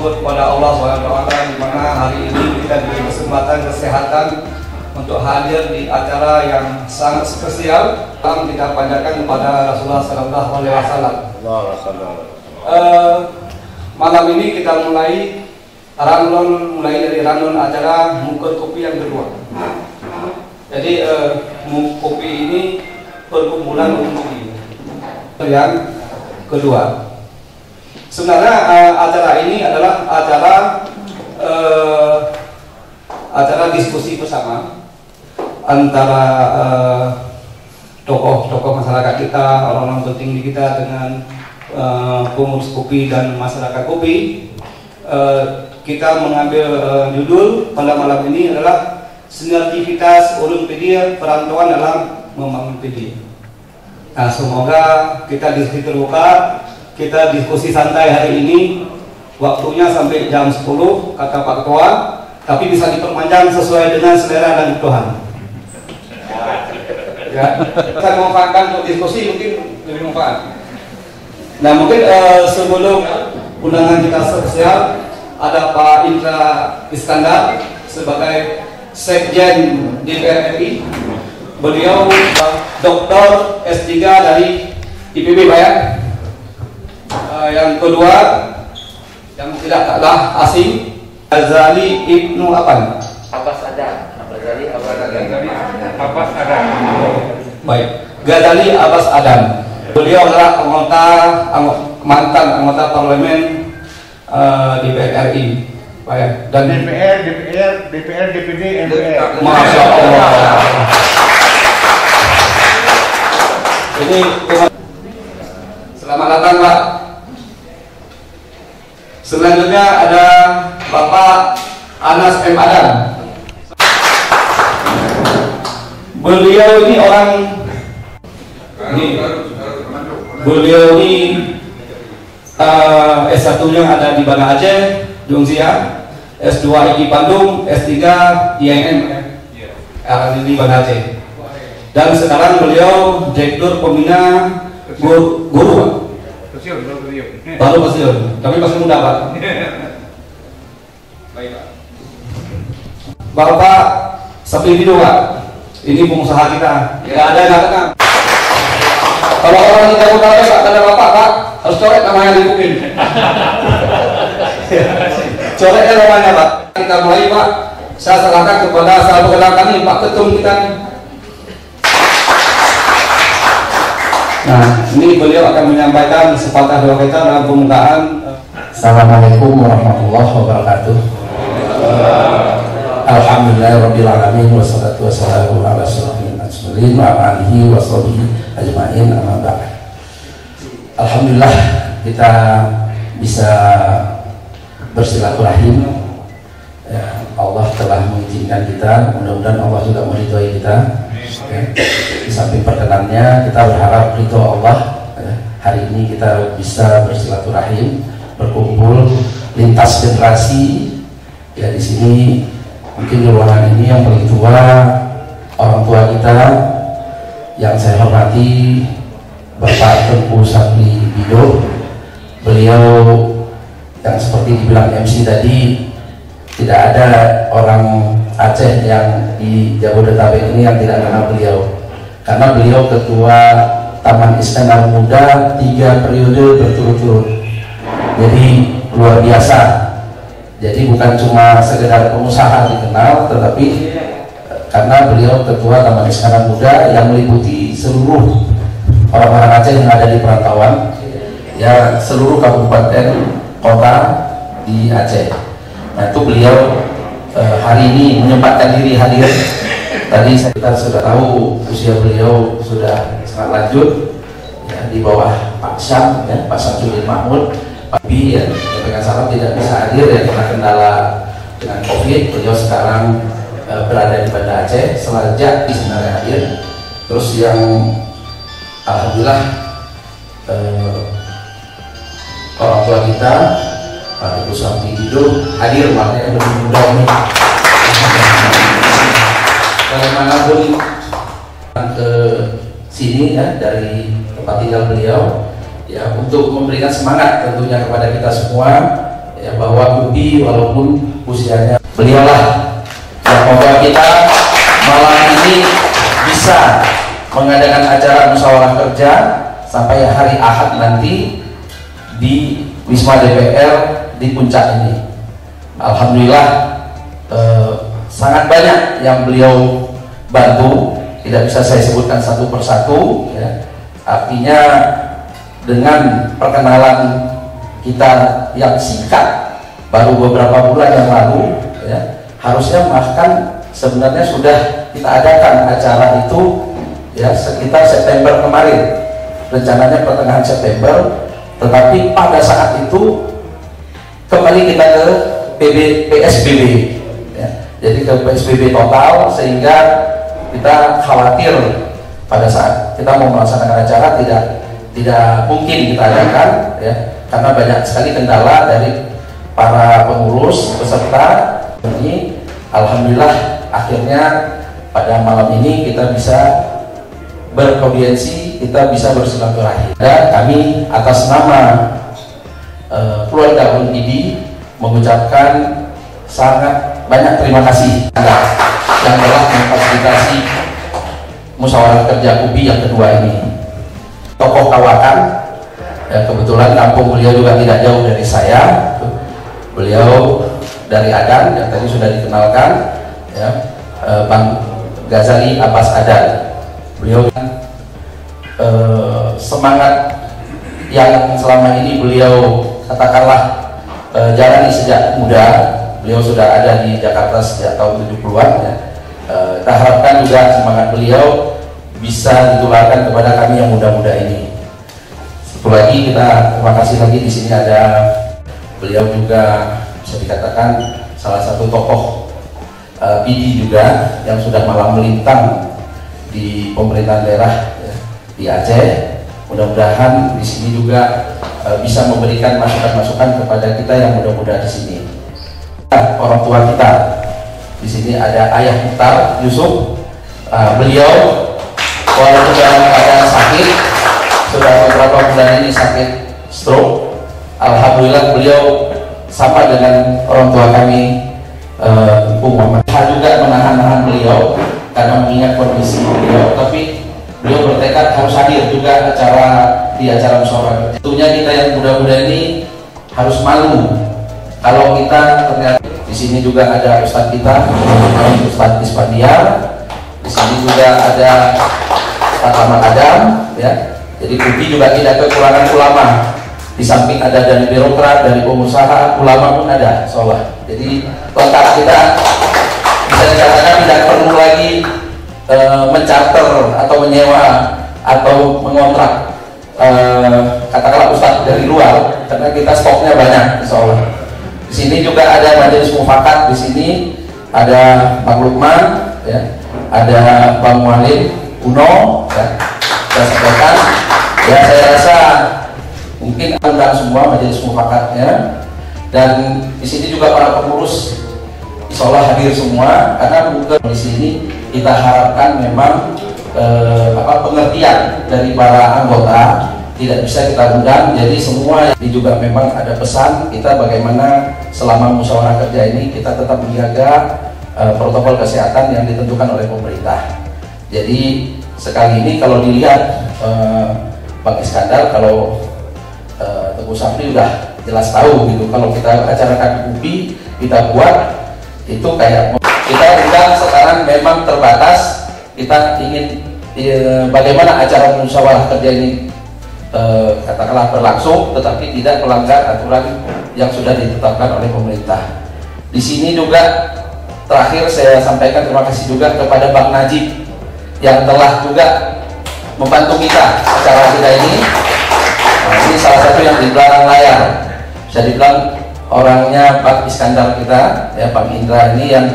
bersyukur kepada Allah SWT di mana hari ini kita diberi kesempatan kesehatan untuk hadir di acara yang sangat spesial. Kita panjatkan kepada Rasulullah SAW. Malam ini kita mulai dari rundown acara Mukul Kopi yang kedua. Jadi kopi ini perkumpulan kopi yang kedua. Sebenarnya acara ini adalah acara diskusi bersama antara tokoh-tokoh masyarakat kita, orang-orang penting di kita dengan pengurus kopi dan masyarakat kopi. Kita mengambil judul pada malam ini adalah sinergitas Ulumpedia perantauan dalam membangun pedia. Nah, semoga kita diskusi terbuka, kita diskusi santai hari ini. Waktunya sampai jam 10 kata Pak Ketua, tapi bisa diperpanjang sesuai dengan selera dan kebutuhan. Ya, kita memanfaatkan untuk diskusi mungkin lebih manfaat. Nah, mungkin sebelum undangan kita spesial ada Pak Indra Iskandar sebagai Sekjen DPR RI. Beliau Doktor S3 dari IPB, Pak ya. Yang kedua yang tidak kalah asing, Ghazali Ibnu Aban. Abbas Adam. Baik, Ghazali Abbas Adam. Beliau adalah mantan anggota parlemen DPR RI, Pak ya. Dan DPR, DPD, MPR. Masya Allah. Ini selamat datang, Pak. Selanjutnya ada Bapak Anas M. Adam. Beliau ini S1-nya ada di Banda Aceh, Jongsia, S2 IKI Bandung, S3 IAIN di Banda Aceh. Dan sekarang beliau Direktur Pembina Guru, baru pensiun, tapi masih muda, Pak. Baik, Pak. Bapak Sapidido, Pak. Ini pengusaha kita. Nggak ada yang datang. Kalau orang tidak mau datang, Pak, ada Bapak, Pak, harus coret namanya di Bukit. Coretnya namanya, Pak. Kita mulai, Pak. Saya serahkan kepada salah perkenalkan nih, Pak Ketum kita. Nah, ini beliau akan menyampaikan sepatah dua kata dalam pembukaan. Assalamualaikum warahmatullahi wabarakatuh. Alhamdulillahirabbil alamin wassalatu wassalamu ala asyrofil mursalin wa alihi washabihi ajmain amma ba'd. Alhamdulillah kita bisa bersilaturahim. Ya, Allah telah mengizinkan kita, mudah-mudahan Allah juga meridhoi kita. Di samping perkenannya kita berharap ridho Allah. Hari ini kita bisa bersilaturahim, berkumpul lintas generasi. Ya, di sini mungkin di ruangan ini yang paling tua orang tua kita yang saya hormati Bapak Tengku Sapidido. Beliau yang seperti dibilang MC tadi, tidak ada orang Aceh yang di Jabodetabek ini yang tidak kenal beliau, karena beliau ketua Taman Iskandar Muda 3 periode berturut-turut. Jadi luar biasa. Jadi bukan cuma sekedar pengusaha dikenal, tetapi karena beliau ketua Taman Iskandar Muda yang meliputi seluruh orang-orang Aceh yang ada di perantauan, ya seluruh kabupaten kota di Aceh. Nah, itu beliau hari ini menyempatkan diri hadir. Tadi kita sudah tahu usia beliau sudah sangat lanjut, ya, di bawah Pak Syam, ya, Pak Syamsuddin Mahmud. Pak Bi, ya, dengan salam tidak bisa hadir ya karena kendala dengan COVID. Beliau sekarang berada di Banda Aceh, Selajak di sebenarnya hadir. Terus yang alhamdulillah orang tua kita Pak Ibu Sapidido hadir, makanya lebih mudah nih. Bagaimanapun ke sini ya dari tempat tinggal beliau, ya untuk memberikan semangat tentunya kepada kita semua, ya, bahwa Upi walaupun usianya, beliaulah yang membawa kita malam ini bisa mengadakan acara musyawarah kerja sampai hari Ahad nanti di Wisma DPR di Puncak ini. Alhamdulillah sangat banyak yang beliau bantu, tidak bisa saya sebutkan satu persatu ya. Artinya dengan perkenalan kita yang singkat baru beberapa bulan yang lalu ya, harusnya bahkan sebenarnya sudah kita adakan acara itu ya sekitar September kemarin, rencananya pertengahan September, tetapi pada saat itu kembali kita ke PSBB ya. Jadi ke PSBB total, sehingga kita khawatir pada saat kita mau melaksanakan acara tidak mungkin kita adakan ya, karena banyak sekali kendala dari para pengurus peserta ini. Alhamdulillah akhirnya pada malam ini kita bisa beraudiensi, kita bisa bersilaturahmi, dan kami atas nama keluarga Unpidi mengucapkan sangat banyak terima kasih yang telah memfasilitasi musyawarah kerja UPI yang kedua ini. Tokoh kawakan ya, kebetulan kampung beliau juga tidak jauh dari saya, beliau dari Adan yang tadi sudah dikenalkan ya, Bang Ghazali Abbas Adan. Beliau semangat yang selama ini beliau katakanlah jalani sejak muda. Beliau sudah ada di Jakarta sejak tahun 70-an ya. Kita harapkan juga semangat beliau bisa ditularkan kepada kami yang muda-muda ini. Satu lagi, kita terima kasih lagi, di sini ada beliau juga bisa dikatakan salah satu tokoh PD juga yang sudah malang melintang di pemerintahan daerah ya, di Aceh. Mudah-mudahan di sini juga bisa memberikan masukan-masukan kepada kita yang muda-muda di sini. Orang tua kita di sini ada Ayah Mukhtar Yusuf, beliau walaupun dalam keadaan sakit, sudah beberapa bulan ini sakit stroke, alhamdulillah beliau sama dengan orang tua kami, Ibu Muhammad juga menahan-nahan beliau karena mengingat kondisi beliau, tapi beliau bertekad harus hadir juga di acara musyawarah. Tentunya kita yang muda-muda ini harus malu kalau kita ternyata. Di sini juga ada Ustadz kita, Ustadz Ispandiar. Di sini juga ada Ustadz Ahmad Adam ya. Jadi UPI juga tidak kekurangan ulama. Di samping ada dari birokrat, dari pengusaha, ulama pun ada, insyaallah. Jadi lengkap, kita bisa dikatakan tidak perlu lagi mencarter atau menyewa atau mengontrak katakanlah ustadz dari luar, karena kita stoknya banyak, insyaallah. Di sini juga ada majelis mufakat, di sini ada Bang Lukman, ya, ada Bang Walid Uno, ya, saya sampaikan, ya saya rasa mungkin undang semua majelis mufakatnya, dan di sini juga para pengurus insyaallah hadir semua, karena bukan di sini kita harapkan memang pengertian dari para anggota tidak bisa kita undang, jadi semua ini juga memang ada pesan kita bagaimana selama musyawarah kerja ini kita tetap menjaga protokol kesehatan yang ditentukan oleh pemerintah. Jadi sekali ini kalau dilihat Bang Iskandar, kalau Teguh Sapri udah jelas tahu gitu, kalau kita acarakan UPI kita buat itu kayak kita undang sekarang memang terbatas, kita ingin bagaimana acara musyawarah kerja ini katakanlah berlangsung tetapi tidak melanggar aturan yang sudah ditetapkan oleh pemerintah. Di sini juga terakhir saya sampaikan terima kasih juga kepada Bang Najib yang telah juga membantu kita acara kita ini. Nah, ini salah satu yang di belakang layar, bisa dibilang orangnya Pak Iskandar kita, ya, Bang Indra ini yang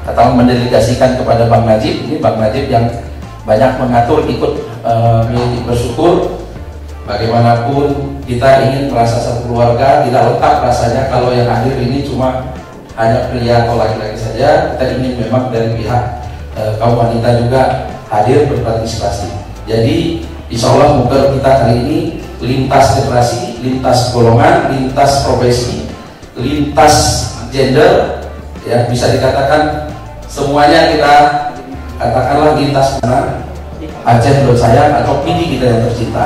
katakan mendelegasikan kepada Bang Najib. Ini Bang Najib yang banyak mengatur, ikut bersyukur. Bagaimanapun kita ingin merasa satu keluarga, tidak lengkap rasanya kalau yang hadir ini cuma hanya pria atau laki-laki saja. Kita ingin memang dari pihak kaum wanita juga hadir berpartisipasi. Jadi insya Allah moga kita kali ini lintas generasi, lintas golongan, lintas profesi, lintas gender, ya bisa dikatakan semuanya kita katakanlah lintas mana Aceh menurut saya atau PD kita yang tercinta.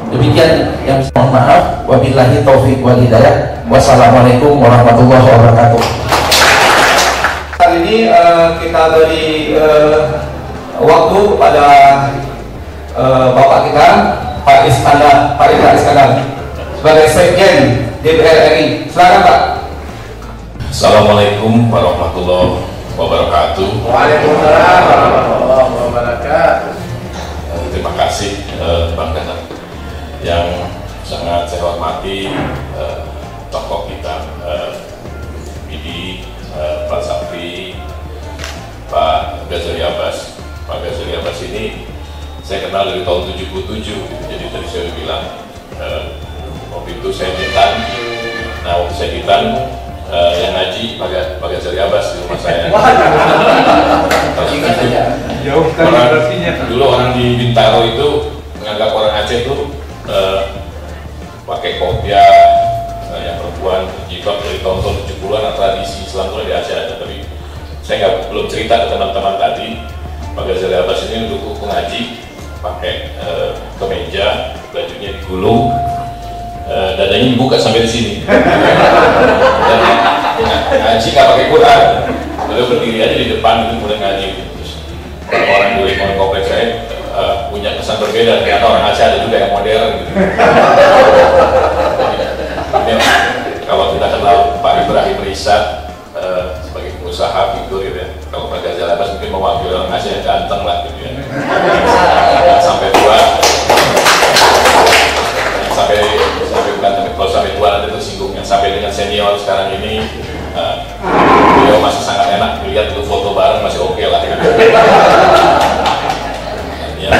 Demikian yang bisa, mohon maaf, wabillahi taufiq wal hidayah. Wassalamualaikum warahmatullahi wabarakatuh. Kali ini kita beri waktu kepada Bapak kita, Pak Indra Iskandar, sebagai Sekjen DPR RI. Silakan Pak. Assalamualaikum warahmatullahi wabarakatuh. Waalaikumsalam warahmatullahi wabarakatuh. Terima kasih Bang Danang yang sangat saya hormati, tokoh kita PD, Pak Sapri, Pak Ghazali Abbas. Pak Ghazali Abbas ini saya kenal dari tahun 77, jadi tadi saya bilang waktu itu saya ditan. Nah waktu saya ditan yang ngaji Pak Ghazali Abbas di rumah saya. Jauh sekali Dulu orang di Bintaro itu menganggap orang Aceh itu pakai kopiah, yang perempuan jilbab dari tahun 70-an. Tradisi Islam itu di Aceh ada, tapi saya belum cerita ke teman-teman tadi. Pak Ghazali Abbas ini untuk ngaji pakai kemeja, bajunya digulung, dadanya dibuka sampai di sini. Dan ngaji nggak pakai Quran, beliau berdiri aja di depan itu mulai ngaji. Terus orang di lingkungan kompleks saya punya kesan berbeda, ternyata orang Aceh ada juga yang modern. Kalau kita kenal Pak Ibrahim Risa sebagai pengusaha figur gitu ya, kalau Pak Ghazali Abbas mungkin mewakili orang Aceh yang ganteng lah gitu ya. Sampai tua, sampai bukan kalau sampai tua nanti tersinggung, yang sampai dengan senior sekarang ini beliau masih sangat enak dilihat, itu foto bareng masih oke lah gitu. Ya,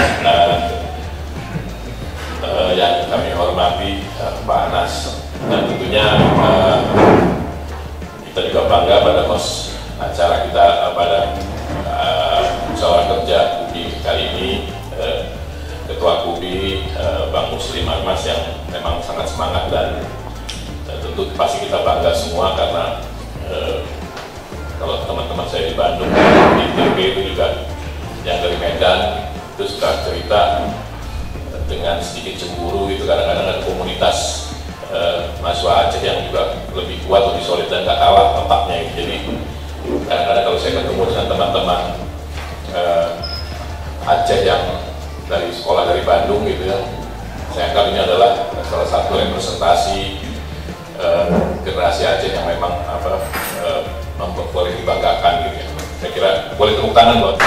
yang kami hormati Pak Anas, dan tentunya kita juga bangga pada host acara kita pada musyawarah kerja KUBI kali ini, Ketua KUBI Bang Muslim Mas yang memang sangat semangat, dan tentu pasti kita bangga semua karena kalau teman-teman saya di Bandung, di ITB itu juga yang dari Medan itu suka cerita dengan sedikit cemburu gitu, kadang-kadang ada komunitas mahasiswa Aceh yang juga lebih kuat, lebih solid dan gak kalah otaknya gitu. Jadi kadang-kadang kalau saya ketemu dengan teman-teman Aceh yang dari sekolah dari Bandung gitu ya, saya anggap ini adalah salah satu representasi generasi Aceh yang memang boleh dibanggakan gitu ya. Saya kira boleh tepuk tangan buat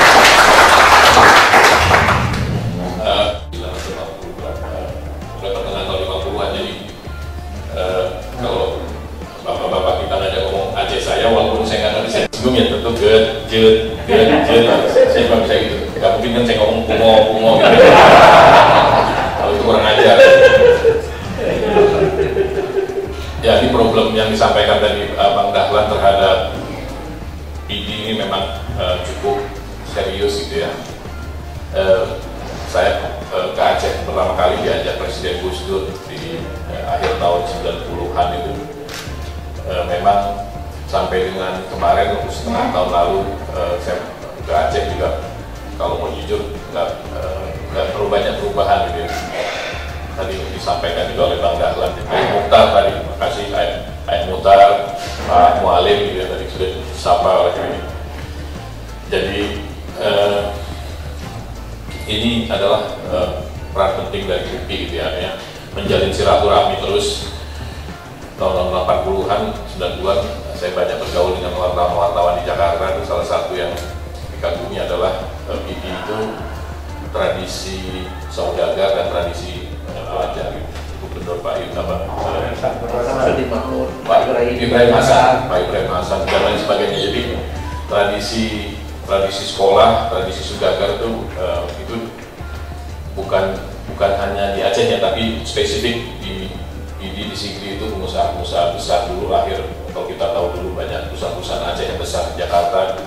udah pertengahan tahun 50-an. Jadi kalau bapak-bapak kita ngajak ngomong Aceh saya, walaupun saya nggak ngerti, saya bingung ya, tentu saya cuma bisa gitu. Gak mungkin kan saya ngomong pungo gitu. Kalau itu kurang ajar. Ya, ini problem yang disampaikan tadi Bang Dahlan terhadap PD ini memang cukup serius gitu ya. Saya ke Aceh pertama kali diajak Presiden Gus Dur di akhir tahun 90-an itu. Memang sampai dengan kemarin, setengah tahun lalu, saya ke Aceh juga, kalau mau jujur, nggak terlalu banyak perubahan gitu ya. Tadi disampaikan juga oleh Bang Dahlan, Ayah Muhtar tadi, terima kasih Ayah Muhtar, Pak Mualim gitu ya, tadi sudah disapa oleh kami. Jadi ini adalah peran penting dari KUBI gitu ya, menjalin silaturahmi terus. Tahun 80-an, 90-an, saya banyak bergaul dengan wartawan-wartawan di Jakarta. Itu salah satu yang dikagumi adalah PD itu tradisi saudagar dan tradisi pelajar. Gubernur Pak Ibrahim Hasan dan lain sebagainya. Jadi tradisi sekolah, tradisi saudagar itu bukan hanya di Aceh ya, tapi spesifik di Sigli itu pengusaha-pengusaha besar dulu lahir. Kalau kita tahu dulu banyak perusahaan-perusahaan Aceh yang besar di Jakarta.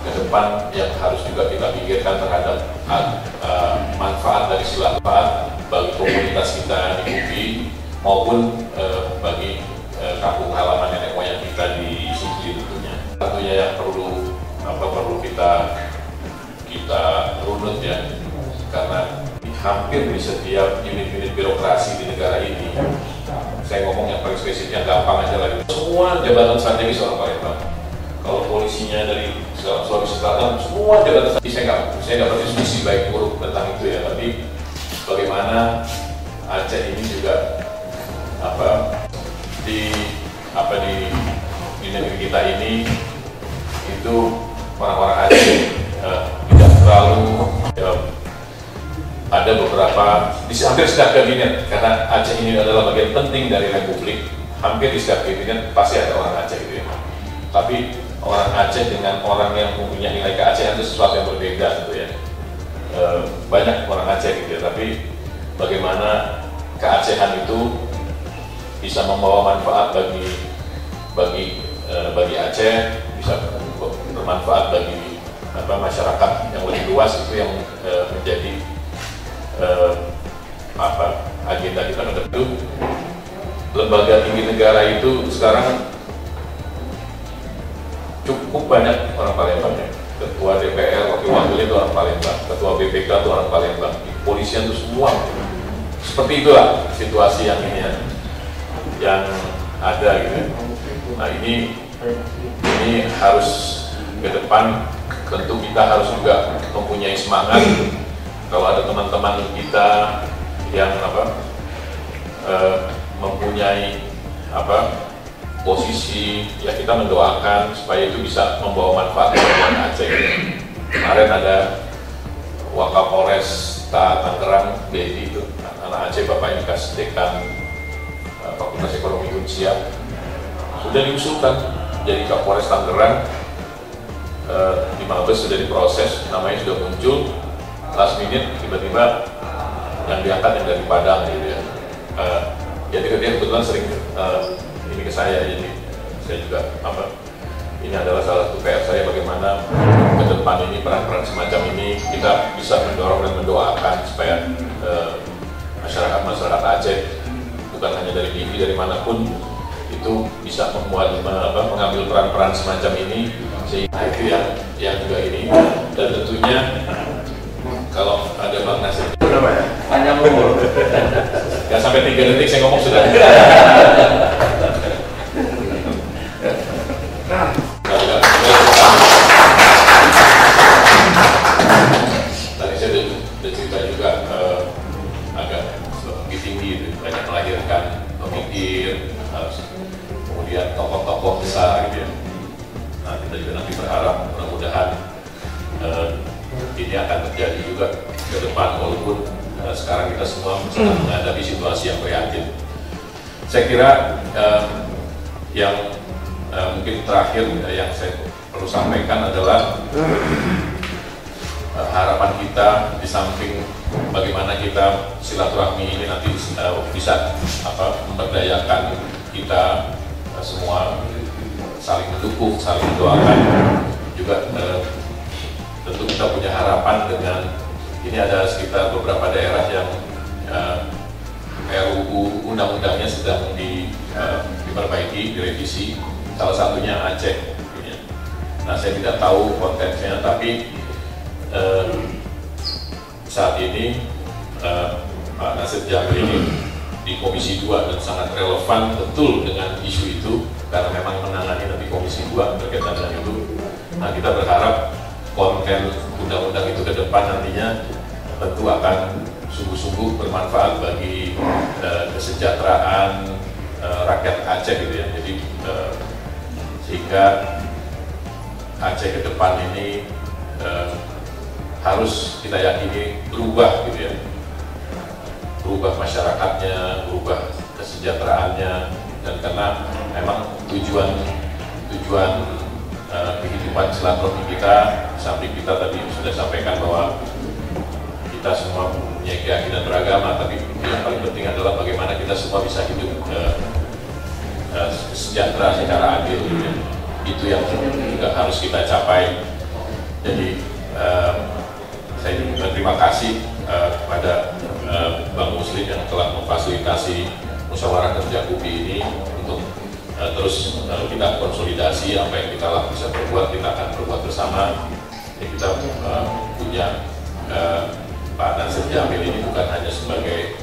Ke depan yang harus juga kita pikirkan terhadap manfaat dari silaturahmi bagi komunitas kita di KUBI maupun bagi hampir di setiap unit-unit birokrasi di negara ini, saya ngomong yang paling spesifiknya gampang aja lagi, semua jabatan strategis orang Palembang. Kalau polisinya dari Sulawesi Selatan, semua jabatan strategis. Saya nggak berdiskusi baik buruk tentang itu ya, tapi bagaimana Aceh ini juga di negeri kita ini itu orang-orang Aceh tidak terlalu ada beberapa di hampir setiap kabinet, karena Aceh ini adalah bagian penting dari Republik. Hampir di setiap kabinet pasti ada orang Aceh gitu ya. Tapi orang Aceh dengan orang yang mempunyai nilai keacehan itu sesuatu yang berbeda gitu ya. Banyak orang Aceh gitu ya, tapi bagaimana keacehan itu bisa membawa manfaat bagi Aceh, bisa bermanfaat bagi masyarakat yang lebih luas, itu yang menjadi agenda kita ke depan. Lembaga tinggi negara itu sekarang cukup banyak orang Palembang ya. Ketua DPR, wakil-wakilnya itu orang Palembang, ketua BPK itu orang Palembang, kepolisian itu semua. Seperti itulah situasi yang ini yang ada gitu. Nah ini harus ke depan, tentu kita harus juga mempunyai semangat. Kalau ada teman-teman kita yang mempunyai posisi, ya kita mendoakan supaya itu bisa membawa manfaat bagi Aceh. Kemarin ada Wakapolres Tangerang, BI itu anak Aceh, bapaknya bekas dekan Fakultas Ekonomi Unsia, sudah diusulkan jadi Kapolres Tangerang. Di Mabes sudah diproses, namanya sudah muncul. Last minute tiba-tiba yang diangkat yang dari Padang gitu ya. Jadi dia kebetulan sering ini ke saya, jadi saya juga ini adalah salah satu PR saya, bagaimana ke depan ini peran-peran semacam ini kita bisa mendorong dan mendoakan supaya masyarakat Aceh, bukan hanya dari TV, dari manapun, itu bisa mengambil peran-peran semacam ini. Sehingga itu yang juga ini, dan tentunya kalau ada Bang Nasir panjang umur, nggak sampai 3 detik saya ngomong sudah. Tadi saya udah cerita juga agak lebih tinggi, banyak melahirkan pemikir, kemudian tokoh-tokoh besar gitu ya. Nah, kita juga nanti berharap mudah-mudahan ini akan terjadi juga ke depan, walaupun sekarang kita semua sedang menghadapi situasi yang prihatin. Saya kira yang mungkin terakhir yang saya perlu sampaikan adalah harapan kita, di samping bagaimana kita silaturahmi ini nanti bisa memberdayakan kita semua saling mendukung, saling mendoakan juga. Tentu kita punya harapan dengan ini, ada sekitar beberapa daerah yang RUU undang-undangnya sedang diperbaiki, direvisi, salah satunya Aceh. Nah, saya tidak tahu konteksnya, tapi saat ini Pak Nasir Jamil ini di Komisi 2 dan sangat relevan betul dengan isu itu, karena memang menangani nanti Komisi 2 berkaitan dengan itu. Nah, kita berharap konten undang-undang itu ke depan nantinya tentu akan sungguh-sungguh bermanfaat bagi kesejahteraan rakyat Aceh gitu ya. Jadi sehingga Aceh ke depan ini harus kita yakini berubah gitu ya, berubah masyarakatnya, berubah kesejahteraannya, dan karena memang tujuan kehidupan silaturahmi kita, samping kita tadi sudah sampaikan bahwa kita semua punya keyakinan beragama, tapi yang paling penting adalah bagaimana kita semua bisa hidup sejahtera secara adil. Itu yang juga harus kita capai. Jadi saya juga terima kasih kepada Bank Muslim yang telah memfasilitasi musyawarah kerja KUPI ini untuk terus kita konsolidasi apa yang kita bisa berbuat, kita akan berbuat bersama. Ya, kita punya Pak Nasir Jamil ini bukan hanya sebagai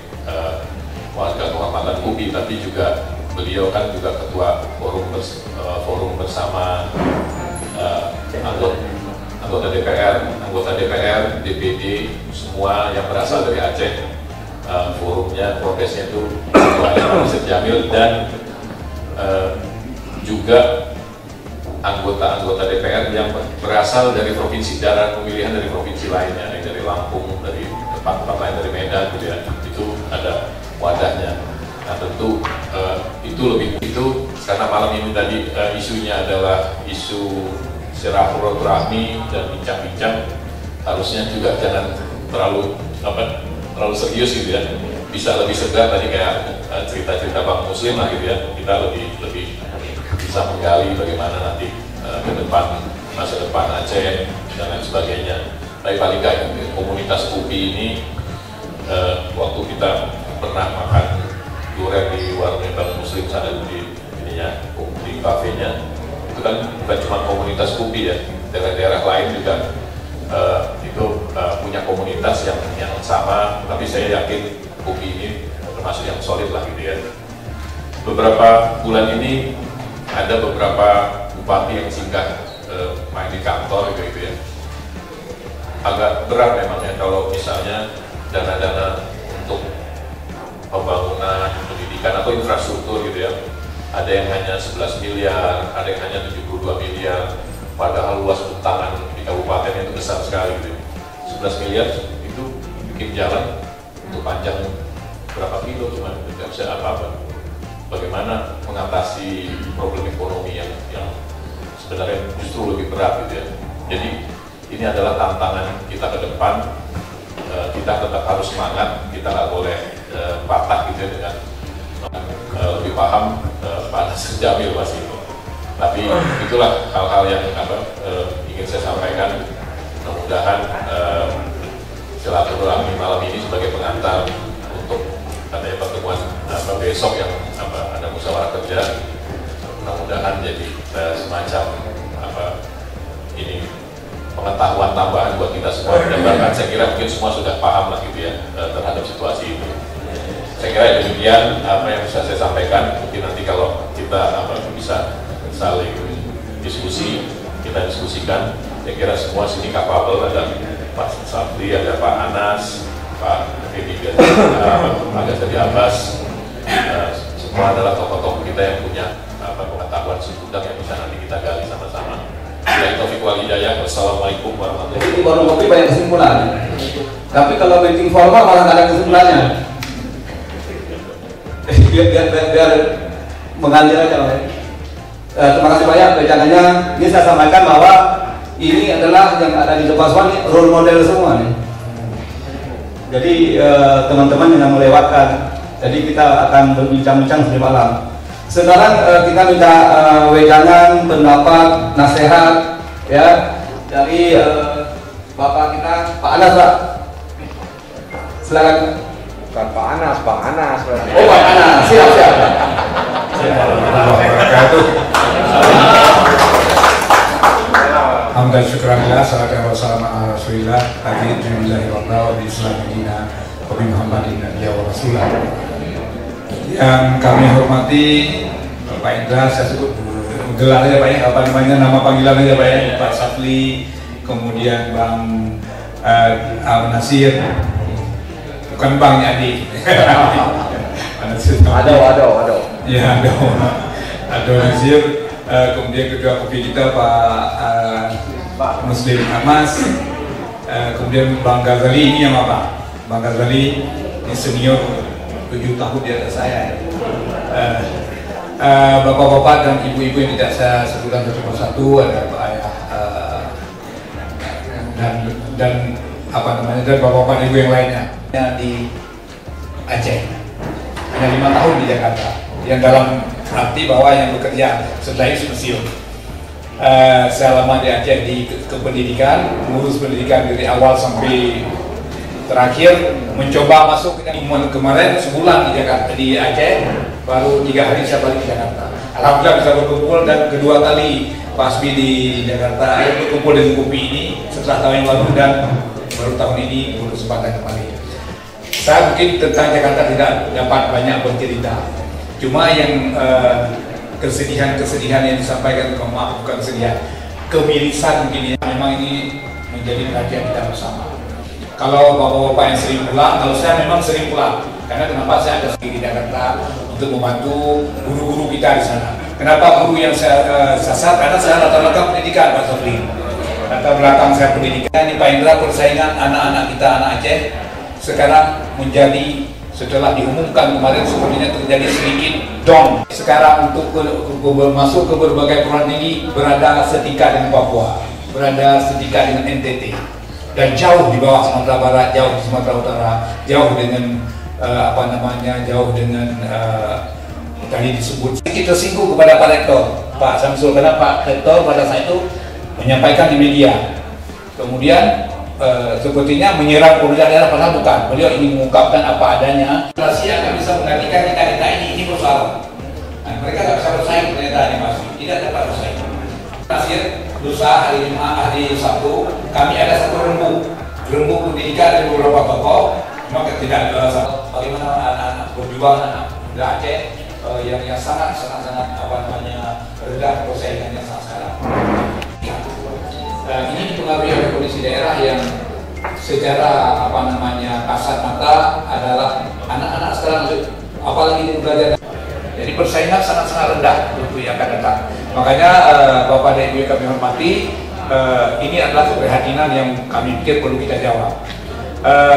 warga kehormatan KUPI, tapi juga beliau kan juga ketua forum bersama anggota DPR, DPD, semua yang berasal dari Aceh. Forumnya, progresnya itu ketuanya Mr. Jamil, dan juga anggota DPR yang berasal dari provinsi, daerah pemilihan dari provinsi lainnya, dari Lampung, dari tempat-tempat lain, dari Medan gitu ya. Itu ada wadahnya. Nah tentu itu karena malam ini tadi isunya adalah isu silaturahmi dan bincang-bincang, harusnya juga jangan terlalu serius gitu ya, bisa lebih segar tadi kayak cerita-cerita Bang Muslim lah gitu ya, kita lebih bisa menggali bagaimana nanti ke depan, masa depan Aceh dan lain sebagainya. Tapi paling nggak komunitas KUPI ini waktu kita pernah makan durian di warungnya Bang Muslim sana di kafenya, itu kan bukan cuma komunitas KUPI ya, daerah-daerah lain juga itu punya komunitas yang sama, tapi saya yakin KUPI ini termasuk yang solid lah gitu ya. Beberapa bulan ini ada beberapa bupati yang singgah main di kantor gitu ya. Agak berat memang ya kalau misalnya dana-dana untuk pembangunan pendidikan atau infrastruktur gitu ya, ada yang hanya 11 miliar, ada yang hanya 72 miliar, padahal luas bentangan di kabupaten itu besar sekali gitu. 11 miliar itu bikin jalan untuk panjang berapa kilo, cuma tidak bisa apa-apa. Bagaimana mengatasi problem ekonomi yang sebenarnya justru lebih berat gitu ya. Jadi ini adalah tantangan kita ke depan. Kita tetap harus semangat, kita nggak boleh patah gitu ya, dengan lebih paham Pak Nasir Jamil pasti itu. Tapi itulah hal-hal yang ingin saya sampaikan. Mudah-mudahan silaturahmi malam ini sebagai pengantar untuk adanya pertemuan besok yang ada musyawarah kerja. Mudah-mudahan jadi semacam ini pengetahuan tambahan buat kita semua. Dan bahkan saya kira mungkin semua sudah paham lah gitu ya terhadap situasi itu. Saya kira demikian apa yang bisa saya sampaikan. Mungkin nanti kalau kita bisa saling diskusi, kita diskusikan. Saya kira semua sini kapabel, ada Pak Sabri, ada Pak Anas, Pak Edi, Pak Ghazali Abbas, semua adalah tokoh-tokoh kita yang punya pengetahuan segudang yang bisa nanti kita gali sama-sama. Billahi taufiq wal hidayah. Wassalamualaikum warahmatullahi wabarakatuh. Jadi baru kopi banyak kesimpulan, tapi kalau meeting formal malah nggak ada kesimpulannya. biar mengalir aja. Terima kasih banyak perbincangannya. Ini saya sampaikan bahwa ini adalah yang ada di depan semua ini role model semua nih. Jadi teman-teman yang melewatkan. Jadi kita akan berbincang-bincang sampai malam. Sekarang kita minta wejangan, pendapat, nasihat ya dari Bapak kita, Pak Anas, Pak. Silakan. Bukan Pak Anas, Bang Anas berarti. Oh, Pak Anas, siap. Alhamdulillah, syukurillah, salatu wassalamu ala rasulillah, alhamdulillahi wa bismillahirrahmanirrahim, wa bi Muhammadin nabiyya wa rasulah. Yang kami hormati Pak Indra, saya sebut gelarnya Pak, apa namanya, nama panggilannya Pak ya, Pak Safli, kemudian Bang Al Nasir, bukan Bang Yadi. Ada. Ya, ada Nasir. Kemudian ketua KUPI kita Pak Muslim Amas, kemudian Bang Ghazali, ini yang apa? Bang Ghazali ini senior 7 tahun di atas saya. Bapak-bapak dan ibu-ibu yang tidak saya sebutkan satu persatu, ada Pak Ayah dan apa namanya, dan bapak-bapak ibu yang lainnya di Aceh, hanya 5 tahun di Jakarta, yang dalam arti bahwa yang bekerja setelah itu pensiun. Saya lama di Aceh di kependidikan, mengurus pendidikan dari awal sampai terakhir, mencoba masuk kemarin sebulan di Jakarta, di Aceh, baru 3 hari saya balik ke Jakarta. Alhamdulillah bisa berkumpul, dan kedua kali Pak Asbi di Jakarta berkumpul dengan KUPI ini setelah tahun yang lalu, dan baru tahun ini berkesempatan kembali. Saya mungkin tentang Jakarta tidak dapat banyak bercerita. Cuma yang kesedihan-kesedihan yang disampaikan, maaf bukan kesedihan, kemirisan mungkin ya. Memang ini menjadi perhatian kita bersama. Kalau bapak-bapak yang sering pulang, kalau saya memang sering pulang. Karena kenapa saya ada di Jakarta untuk membantu guru-guru kita di sana. Kenapa guru yang saya sasar? Karena saya latar belakang pendidikan, Pak Sofri. Latar belakang saya pendidikan, ini Pak Indra, persaingan anak-anak kita, anak Aceh sekarang menjadi, setelah diumumkan kemarin sepertinya terjadi sedikit down. Sekarang untuk masuk ke berbagai perguruan tinggi berada setingkat dengan Papua, berada setingkat dengan NTT, dan jauh di bawah Sumatera Barat, jauh di Sumatera Utara, jauh dengan jauh dengan tadi disebut. Kita singgung kepada Pak Rektor, Pak Samsul, karena Pak Rektor pada saat itu menyampaikan di media. Kemudian sepertinya menyerang pemerintah daerah, padahal bukan. Beliau ingin mengungkapkan apa adanya. Inflasi akan bisa menggantikan kita ini persoalan. Nah, mereka tidak bisa bersaing ternyata ini Mas, tidak dapat bersaing. Terakhir, lusa hari Jumat, hari Sabtu, kami ada satu rembu pendidikan dari beberapa tokoh. Maka tidak bagaimana anak-anak berjuang, anak muda Aceh yang sangat rendah persaingannya saat sekarang. Ini dipengaruhi oleh kondisi daerah yang secara kasat mata adalah anak-anak sekarang, apalagi di belajar. Jadi persaingan sangat rendah untuk yang akan datang. Makanya Bapak dan Ibu kami hormati, ini adalah keprihatinan yang kami pikir perlu kita jawab.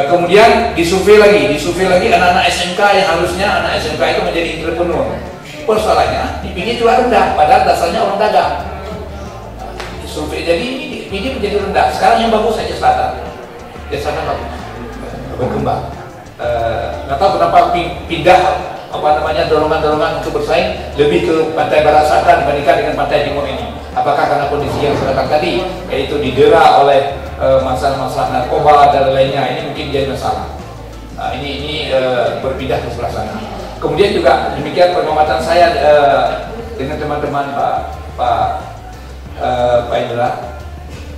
Kemudian disurvei lagi anak-anak SMK yang harusnya anak SMK itu menjadi entrepreneur. Persoalannya dipilih juga rendah, padahal dasarnya orang dagang. Disurvei jadi ini menjadi rendah. Sekarang yang bagus saja selatan, di sana bagus, berkembang. Nggak tahu kenapa pindah dorongan-dorongan untuk bersaing lebih ke pantai barat selatan dibandingkan dengan pantai timur ini. Apakah karena kondisi yang selatan tadi, yaitu didera oleh masalah-masalah narkoba dan lainnya, ini mungkin jadi masalah. Ini berpindah ke sebelah sana. Kemudian juga demikian pengamatan saya dengan teman-teman Pak Indra,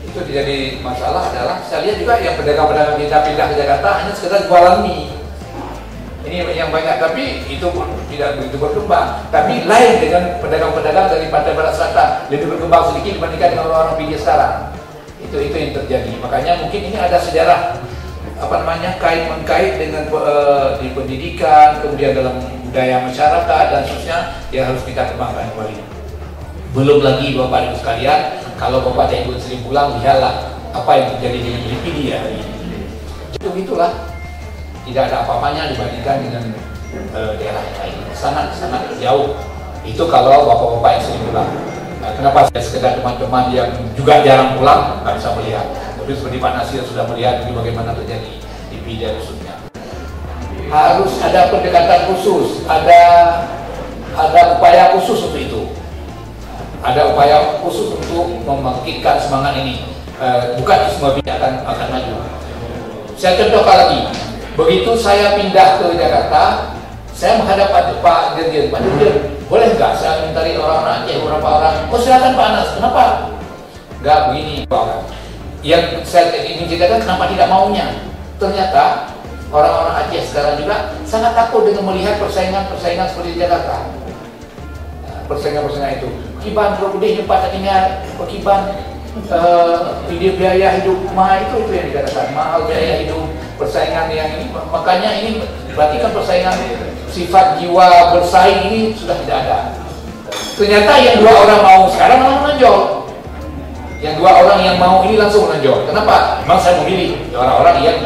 itu jadi masalah adalah saya lihat juga yang pedagang-pedagang kita pindah ke Jakarta hanya sekedar jualan mie. Ini yang banyak, tapi itu pun tidak begitu berkembang. Tapi lain dengan pedagang-pedagang dari pantai barat selatan, lebih berkembang sedikit dibandingkan dengan orang-orang pinggir sekarang. Itu yang terjadi. Makanya mungkin ini ada sejarah kait-mengkait dengan di pendidikan, kemudian dalam budaya masyarakat dan seterusnya yang harus kita kembangkan kembali. Belum lagi Bapak Ibu sekalian, kalau Bapak dan Ibu sering pulang, lihatlah apa yang terjadi dengan LPD hari ini. Itulah. Tidak ada apa-apanya dibandingkan dengan daerah yang lain. Sangat jauh. Itu kalau bapak-bapak yang sering pulang. Kenapa saya sekedar teman-teman yang juga jarang pulang nggak bisa melihat. Tapi seperti Pak Nasir sudah melihat ini bagaimana terjadi di bidang khususnya. Harus ada pendekatan khusus, ada upaya khusus untuk itu. Ada upaya khusus untuk membangkitkan semangat ini. Bukan semua bidang akan maju. Saya contohkan lagi. Begitu saya pindah ke Jakarta, saya menghadap Pak Dirjen. Pak Dirjen, boleh nggak saya mintari orang-orang Aceh, beberapa orang? Oh silakan Pak Anas, kenapa? Nggak begini Pak. Yang saya ingin ceritakan kenapa tidak maunya. Ternyata orang-orang Aceh sekarang juga sangat takut dengan melihat persaingan seperti di Jakarta. Persaingan itu. Kiban berlebih tempat tadinya Kiban. Biaya hidup mahal itu yang dikatakan mahal biaya hidup, persaingan yang ini, makanya ini berarti kan persaingan sifat jiwa bersaing ini sudah tidak ada. Ternyata yang dua orang mau sekarang malah menonjol. Yang dua orang yang mau ini langsung menonjol. Kenapa? Memang saya memilih orang-orang yang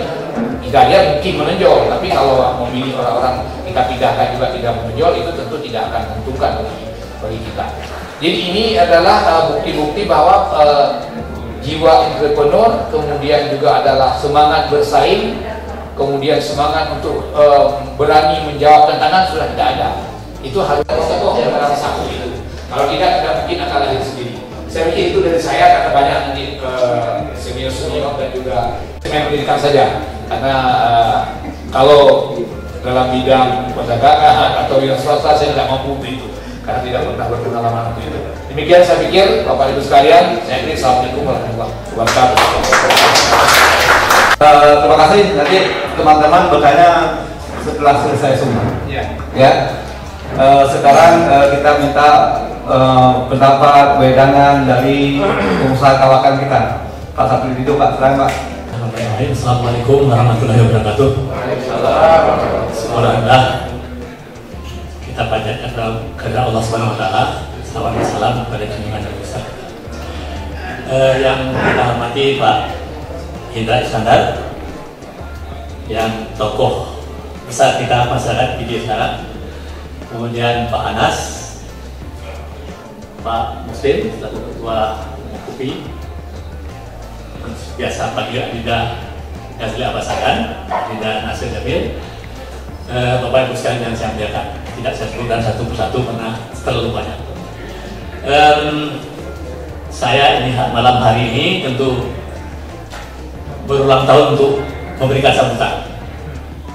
kita lihat mungkin menonjol, tapi kalau memilih orang-orang kita pindahkan juga tidak menonjol, itu tentu tidak akan menguntungkan bagi kita. Jadi ini adalah bukti-bukti bahwa jiwa entrepreneur, kemudian juga adalah semangat bersaing, kemudian semangat untuk berani menjawab tantangan sudah tidak ada. Itu harus dalam satu itu. Kalau tidak mungkin akan lahir sendiri. Saya pikir itu dari saya karena banyak nanti senior dan juga senior pendidikan saja. Karena kalau dalam bidang perdagangan atau bidang swasta saya tidak mampu itu. Karena tidak pernah berpengalaman untuk itu. Demikian saya pikir Bapak Ibu sekalian, saya Assalamualaikum warahmatullahi wabarakatuh. Terima kasih. Nanti teman-teman bertanya setelah selesai semua. Ya. Sekarang kita minta pendapat wedangan dari pengusaha kawakan kita. Pak Sapri itu Pak, silakan Pak. Assalamualaikum warahmatullahi wabarakatuh. Semoga kita panjatkan kepada Allah Subhanahu Wa Taala. Salawat dan salam kepada junjungan Nabi besar. Yang kita hormati Pak Indra Iskandar, yang tokoh besar kita masyarakat di desa. Kemudian Pak Anas, Pak Muslim, selaku ketua KUPI, biasa panggil Adinda Ghazali Abasadan, Adinda Nasir Jamil, Bapak Ibu sekalian yang saya muliakan, tidak saya sebutkan satu persatu karena terlalu banyak. Saya ini malam hari ini tentu berulang tahun untuk memberikan sambutan,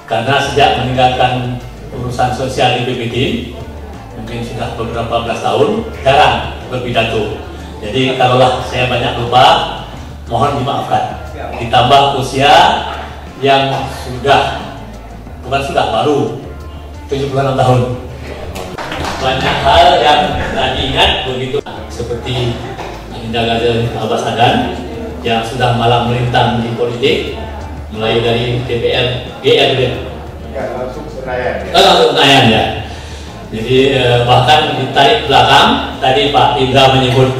karena sejak meninggalkan urusan sosial di BPD mungkin sudah beberapa belas tahun jarang berpidato. Jadi kalaulah saya banyak lupa, mohon dimaafkan. Ditambah usia yang baru 76 tahun. Banyak hal yang tadi ingat begitu, seperti Adinda Ghazali Abasadan yang sudah malang melintang di politik, mulai dari DPR, GRD. Langsung Senayan ya. Jadi bahkan ditarik belakang, tadi Pak Indra menyebut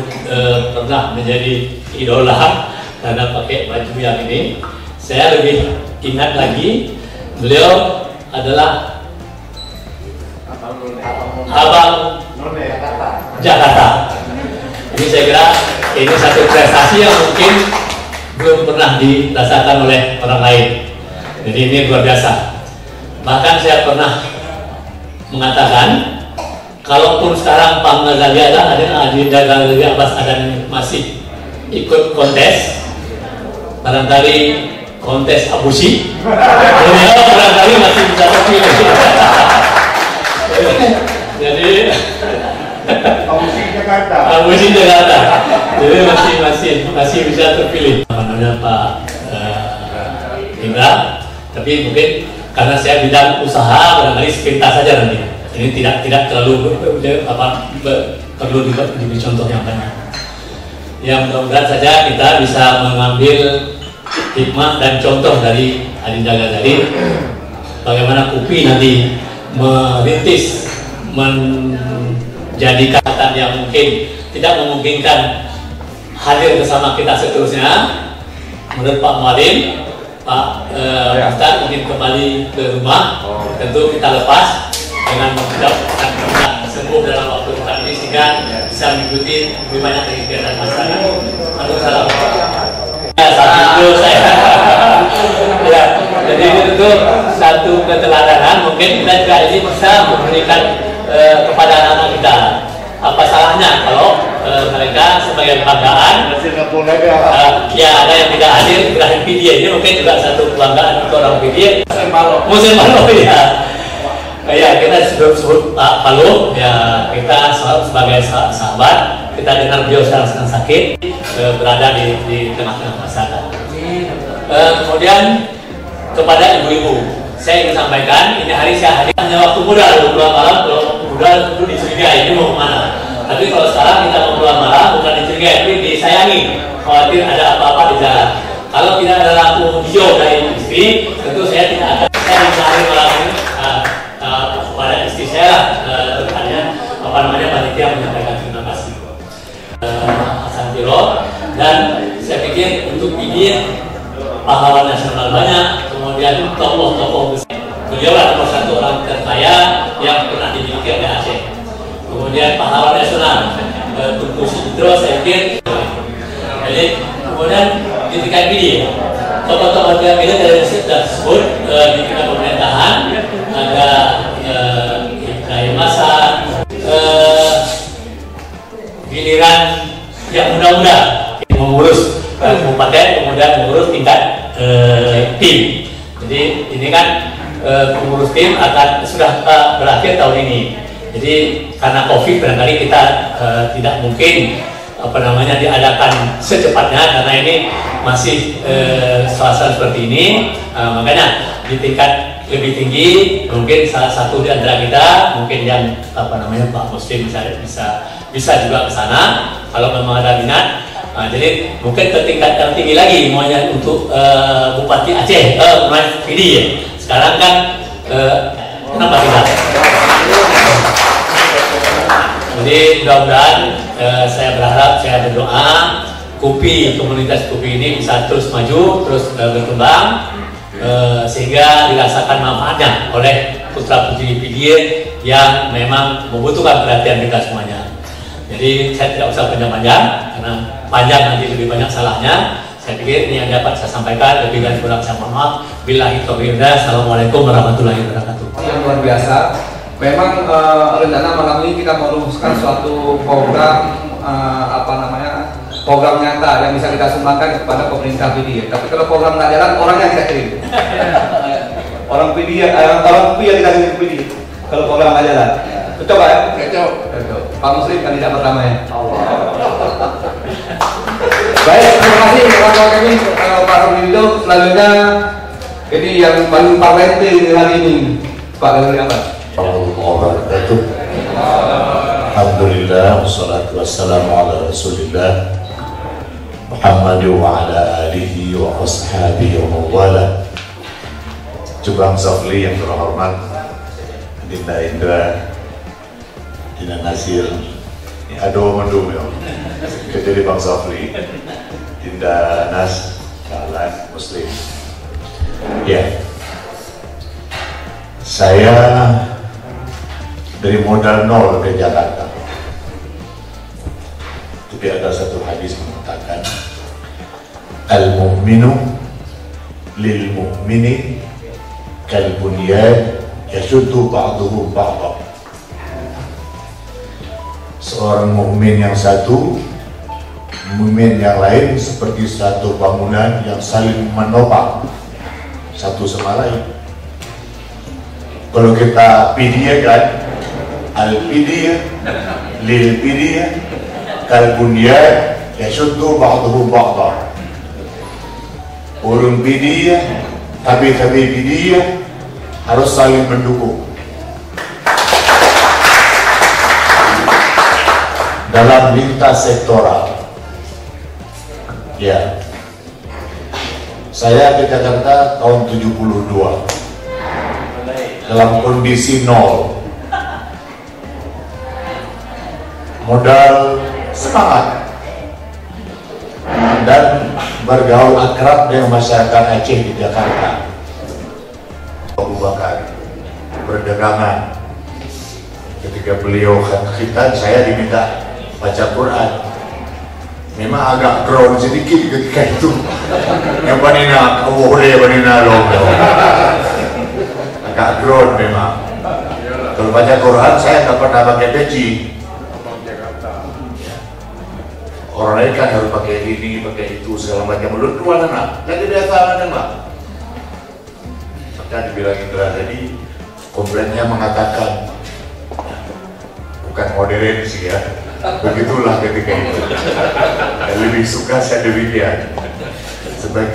pernah menjadi idola karena pakai baju yang ini. Saya lebih ingat lagi, beliau adalah Abang Jakarta. Ini saya kira ini satu prestasi yang mungkin belum pernah dirasakan oleh orang lain. Jadi ini luar biasa. Bahkan saya pernah mengatakan, kalaupun sekarang Pak Ghazali ada Adinda Ghazali Abasadan masih ikut kontes, barangkali kontes abusi, beliau barangkali masih bisa terpilih. Jadi abusi Jakarta, jadi masih bisa terpilih. Namanya Pak Indra, tapi mungkin karena saya bidang usaha barangkali sepintas saja nanti. Ini tidak terlalu perlu diberi contoh yang banyak. Yang mudah-mudahan saja kita bisa mengambil hikmah dan contoh dari Adinda Ghazali, bagaimana KUPI nanti merintis menjadi kata yang mungkin tidak memungkinkan hadir bersama kita seterusnya. Menurut Pak Mualim, Pak Ustaz mungkin kembali ke rumah, tentu kita lepas dengan mengucapkan kita sembuh dalam waktu dekat ini sehingga bisa mengikuti lebih banyak dari kegiatan masyarakat. Salam. Satu saya. Ya, jadi ini tentu satu keteladanan. Mungkin kita juga ini bisa memberikan kepada anak-anak kita. Apa salahnya kalau mereka sebagai kebanggaan, ya ada yang tidak hadir di Gerahan PDIA, ini mungkin juga satu kebanggaan untuk orang PDIA. Musim Palu ya. Ya kita sebut Pak Palu, ya kita sebagai sahabat, kita dengar beliau sedang sakit, berada di tengah-tengah masyarakat. Kemudian kepada ibu-ibu, saya ingin sampaikan, ini hari saya hadir hanya waktu muda, pulang malam, kalau muda itu dicurigai, ini mau kemana? Tapi kalau sekarang kita mau pulang malam, bukan dicurigai, tapi disayangi, khawatir ada apa-apa di jalan. Kalau tidak ada lampu hijau dari istri, tentu saya tidak akan mencari malam ini kepada istri saya, hanya panitia menyampaikan terima kasih Hasan Tiro. Dan saya pikir untuk ini pahlawan nasional banyak, kemudian tokoh-tokoh besar. Beliau adalah nomor satu orang terkaya yang pernah dimiliki oleh Aceh. Kemudian pahlawan nasional Tunku Sudro, saya pikir. Jadi kemudian ketika ini tokoh-tokoh yang ini dari tersebut di tingkat pemerintahan ada Ibrahim Hasan, giliran yang muda-muda mengurus kabupaten, kemudian mengurus tingkat tim. Jadi ini kan pengurus tim sudah berakhir tahun ini. Jadi karena COVID barangkali kita tidak mungkin diadakan secepatnya karena ini masih suasana seperti ini. Makanya di tingkat lebih tinggi. Mungkin salah satu di antara kita, mungkin yang Pak Muslim bisa juga ke sana kalau memang ada minat. Jadi mungkin ke tingkat yang tinggi lagi, maunya untuk Bupati Aceh, PD ya. Sekarang kan kenapa tidak? Jadi mudah-mudahan saya berharap, saya berdoa komunitas kopi ini bisa terus maju, terus berkembang, sehingga dirasakan manfaatnya oleh putra putri PDIE yang memang membutuhkan perhatian kita semuanya. Jadi saya tidak usah panjang-panjang, karena panjang nanti lebih banyak salahnya. Saya pikir ini yang dapat saya sampaikan, lebih dan kurang saya mohon maaf. Billahi taufiq. Assalamualaikum warahmatullahi wabarakatuh. Yang luar biasa. Memang rencana malam ini kita merumuskan suatu program program nyata yang bisa kita sumbangkan kepada pemerintah PDIE. Tapi kalau program nggak jalan, orangnya kita kirim. Orang PDIE, orang yang kita kirim ke PDIE. Kalau program nggak jalan, coba ya. Pak Muslim kandidat pertama ya. Baik, terima kasih kepada kami Pak Rudildo. Selanjutnya ini yang paling parlente hari ini, Pak Galeri Ahmad. Alhamdulillah, wassalatu wassalamu ala rasulillah Muhammad wa ala alihi wa ashabihi wa mawala. Jubang Zafli yang terhormat, Dinda Indra, Dina Nasir, aduh mendung ya, jadi Bang Zafli, Dinda Nas, Kalan Muslim. Ya, saya dari modal nol ke Jakarta. Tapi ada satu hadis mengatakan, al-mu'minu lil mu'mini kal bunyan yashuddu ba'duhu ba'dha. Seorang mukmin yang satu, mukmin yang lain seperti satu bangunan yang saling menopang satu sama lain. Kalau kita PDIE al-PDIE lil-PDIE kal-bunyan yashuddu ba'duhu ba'dha. Orang PDIE, tapi PDIE harus saling mendukung dalam lintas sektoral. Ya, saya ke Jakarta tahun 72 dalam kondisi nol, modal semangat dan bergaul akrab dengan masyarakat Aceh di Jakarta. Abu Bakar berdagangan, ketika beliau khitan saya diminta baca Quran. Memang agak ground sedikit ketika itu. Yang panina boleh panina loh. Agak ground memang. Kalau baca Quran saya nggak pernah pakai peci. Orang lain kan harus pakai ini, pakai itu, segala macam. Menurut dua anak, lagi biasa anak mbak. Maka dibilang Indra tadi, komplainnya mengatakan, bukan modern sih ya. Begitulah ketika itu. Lebih suka saya demikian.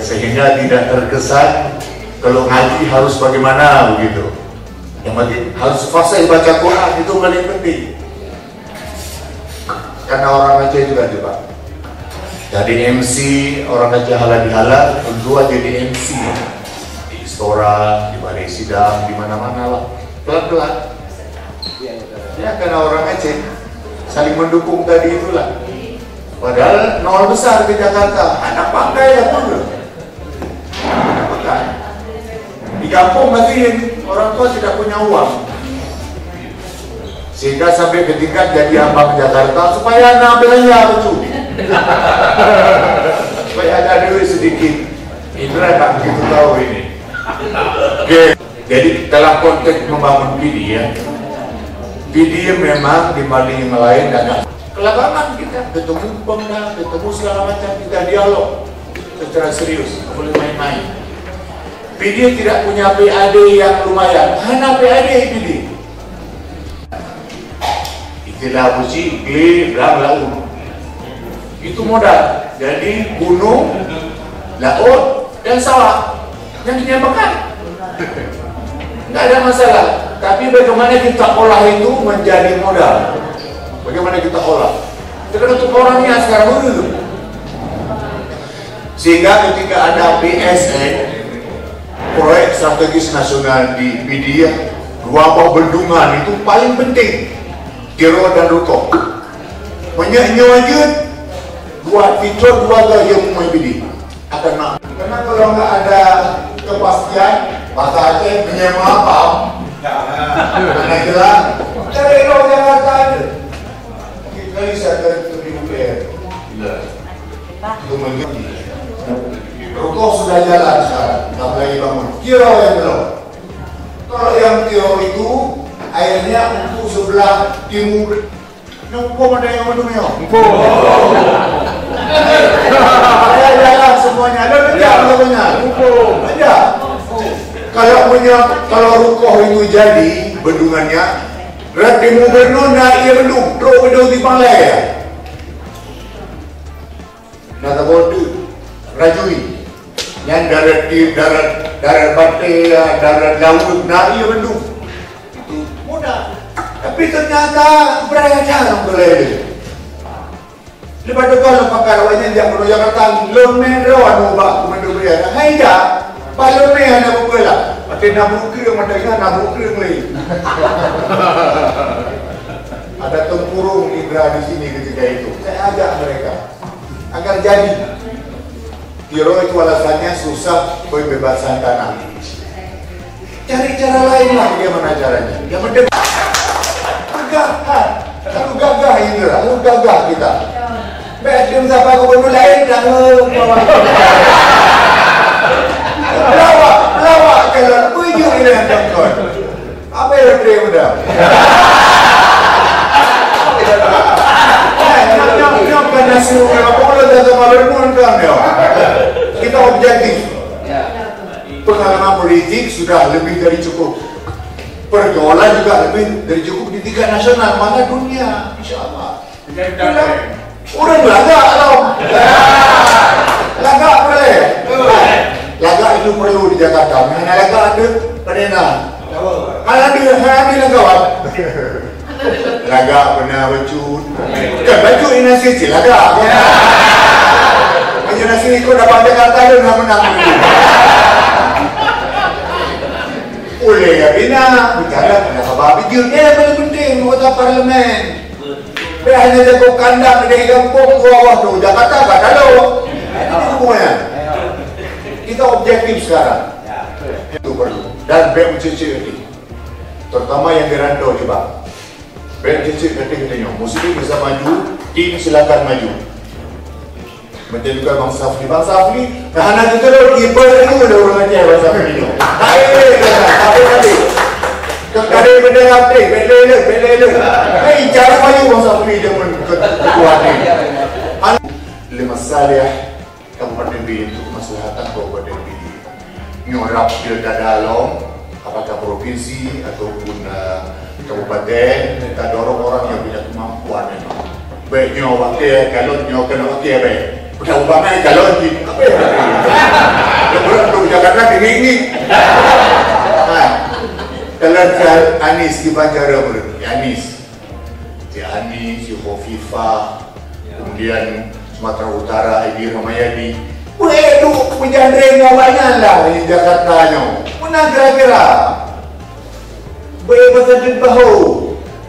Sehingga tidak terkesan kalau ngaji harus bagaimana begitu. Yang penting harus fasih baca Quran, itu paling penting. Karena orang Aceh juga coba. Jadi MC, orang Aceh halal dihalal, kedua jadi MC di Istora, di Balai Sidang, di mana-mana lah, pelan-pelan. Ya karena orang Aceh saling mendukung tadi itulah. Padahal nol besar ke Jakarta, anak pakai ya pun. Anak pakai. Di kampung masih orang tua tidak punya uang, sehingga sampai ketika jadi abang Jakarta supaya anak belanja lucu. Supaya ada duit sedikit. Indra tak begitu tahu ini. Oke. Jadi dalam konteks membangun PDIE, PDIE memang dibanding yang lain agak kelabakan kita ketemu pemda, ketemu segala macam, kita dialog secara serius, nggak boleh main-main. PDIE tidak punya PAD yang lumayan, hanya PAD PDIE. Istilah busi, gli, bla bla. Itu modal. Jadi gunung, laut, dan sawah yang dinamakan. Nggak ada masalah. Tapi bagaimana kita olah itu menjadi modal? Bagaimana kita olah? Kita untuk orangnya sekarang dulu. Sehingga ketika ada PSN, proyek strategis nasional di media, dua bendungan itu paling penting. Tiro dan Ruko. Banyaknya aja buat fitur dua gaya yang BD akan nak. Karena kalau nggak ada kepastian, bahasa Aceh menyema paham. Karena jelas, cari roh Jakarta ada. Kali saya akan di UPR. Itu menjadi. Ruko sudah jalan sekarang, nggak lagi bangun. Tiro yang belum. Kalau yang Tiro itu airnya untuk sebelah timur. Numpuk ada yang menunggu. Ada jalan semuanya. Ada semuanya. Numpuk ada. Kalau Ruko itu jadi bendungannya, berarti Gubernur naik bendung, bendung di Panglai ya. Nada bodoh, rajui. Yang darat pantai, darat laut, naik bendung. Itu mudah. Tapi ternyata beraya jarang boleh. Lepas tu kalau pakai lawannya dia perlu Jakarta, lemen rawan ubah komando beraya. Hai dah, paling ni ada apa lah? Pakai nabuk kiri macam nabuk kiri lagi. Ada tempurung Ibra di sini ketika itu. Saya ajak mereka agar jadi. Tiro itu alasannya susah pembebasan tanah. Cari cara lain lah bagaimana caranya. Yang penting lalu gagah ini lah, lalu gagah kita. Betul siapa gubernur lain dah lawak kalau puju ini yang tengkon. Apa yang terjadi? Nyok nasi kalau boleh datang gubernur kan ya. Kita objektif. Pengalaman politik sudah lebih dari cukup. Pergaulan juga lebih dari cukup di tingkat nasional, mana dunia, insya Allah. Orang lagak dong. Lagak boleh. Lagak itu perlu di Jakarta. Mana lagak ada penena. Hadir lagak. Lagak pernah baju. Bukan baju ini nasi lagak. Hanya nasi ikut dapat Jakarta dia nak menang. Oleh ya bina bicara pada sebab itu dia paling penting anggota parlimen. Hanya jago kandang dari kampung bawah tu Jakarta tak ada lo. Itu semuanya. Kita objektif sekarang. Itu perlu. Dan BMCC ini, terutama yang dirantau juga. BMCC katanya, Muslim bisa maju, tim silakan maju. Macam juga Bang Safli. Bang Safli, anak itu loh, kiper itu udah orangnya Bang Safli itu. Tapi. Kadang benda apa? Bela. Hei, cara maju Bang Safli dia ketua ini. Masalah Kabupaten BD itu kemaslahatan Kabupaten BD. Nyorap pilkada dalam, apakah provinsi ataupun kabupaten, kita dorong orang yang punya kemampuan memang. Baik nyawa wakil, kalau nyawa kena wakil baik. Udah umpamanya calon di apa ya? Lebaran untuk Jakarta ini. Kalau Anis di Banjar Anis, si Khofifah, kemudian Sumatera Utara, Edi Ramayadi. Boleh tu penjandring banyak lah di Jakarta nya. Mana kira-kira? Boleh bertanding bahu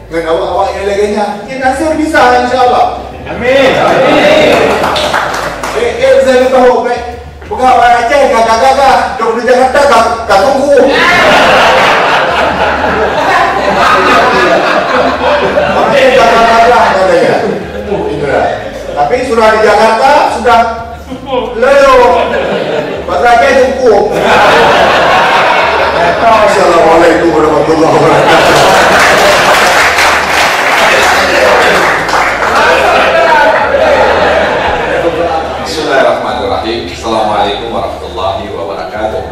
dengan awak-awak yang lainnya. Ya Nasir bisa insyaAllah. Amin. Saya tahu, bukan orang Aceh, kakak-kakak, duduk di Jakarta, kakak tunggu. Kakak-kakak katanya. Tapi sudah di Jakarta, sudah lelo. Bahasa Aceh tunggu. Assalamualaikum warahmatullahi wabarakatuh. Bismillahirrahmanirrahim. Assalamualaikum warahmatullahi wabarakatuh.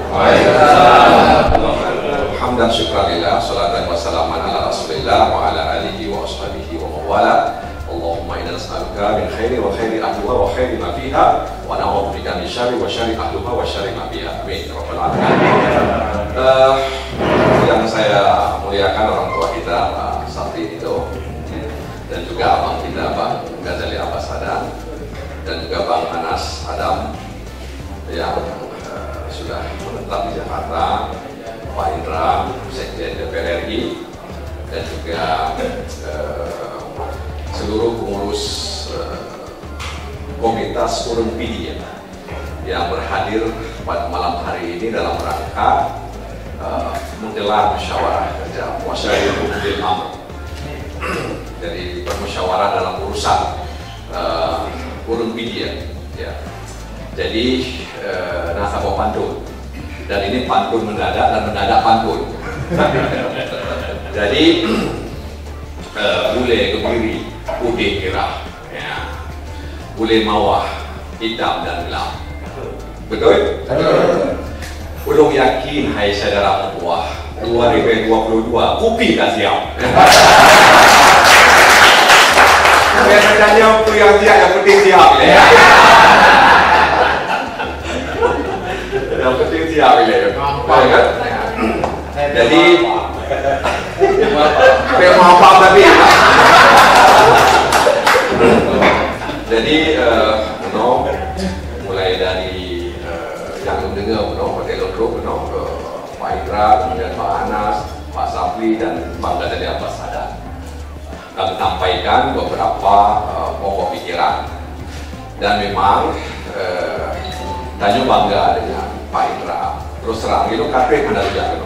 Hamdan syukranillah, salatan wa salaman ala rasulillah wa ala alihi wa ashabihi wa mawala. Allahumma inna nas'aluka min khairi wa khairi ahluha wa khairi ma fiha wa na'udzubika min syarri wa syarri ahluha wa syarri ma fiha. Amin. Rabbal alamin. Yang saya muliakan orang tua kita Pak Sapri itu, dan juga abang kita Bang Ghazali Abbas Adam, dan juga Bang Anas Adam yang sudah menetap di Jakarta, Pak Indra, Sekjen DPR RI, dan juga seluruh pengurus komunitas Urung Pidi yang berhadir pada malam hari ini dalam rangka menggelar musyawarah kerja Musyawarah Bil Amr. Jadi bermusyawarah dalam urusan Urung Pidi ya. Jadi nasabah pantun, dan ini pantun mendadak dan mendadak pantun. Jadi bule kebiri, ude kira, ya. Bule mawah, hitam dan gelap. Betul? Belum yakin, hai saudara tua, 2022 kopi dah siap. Biasanya aku yang siap, yang penting siap ya. Yang penting siap ya. Jadi apa tapi jadi mulai dari yang dengar Pak Telodro, Pak Indra, kemudian Pak Anas, Pak Sapri, dan Bang Ghazali Abbas Adam kami sampaikan beberapa pokok pikiran, dan memang Tanjung bangga dengan Pak Indra. Terus terang itu kakek mendadak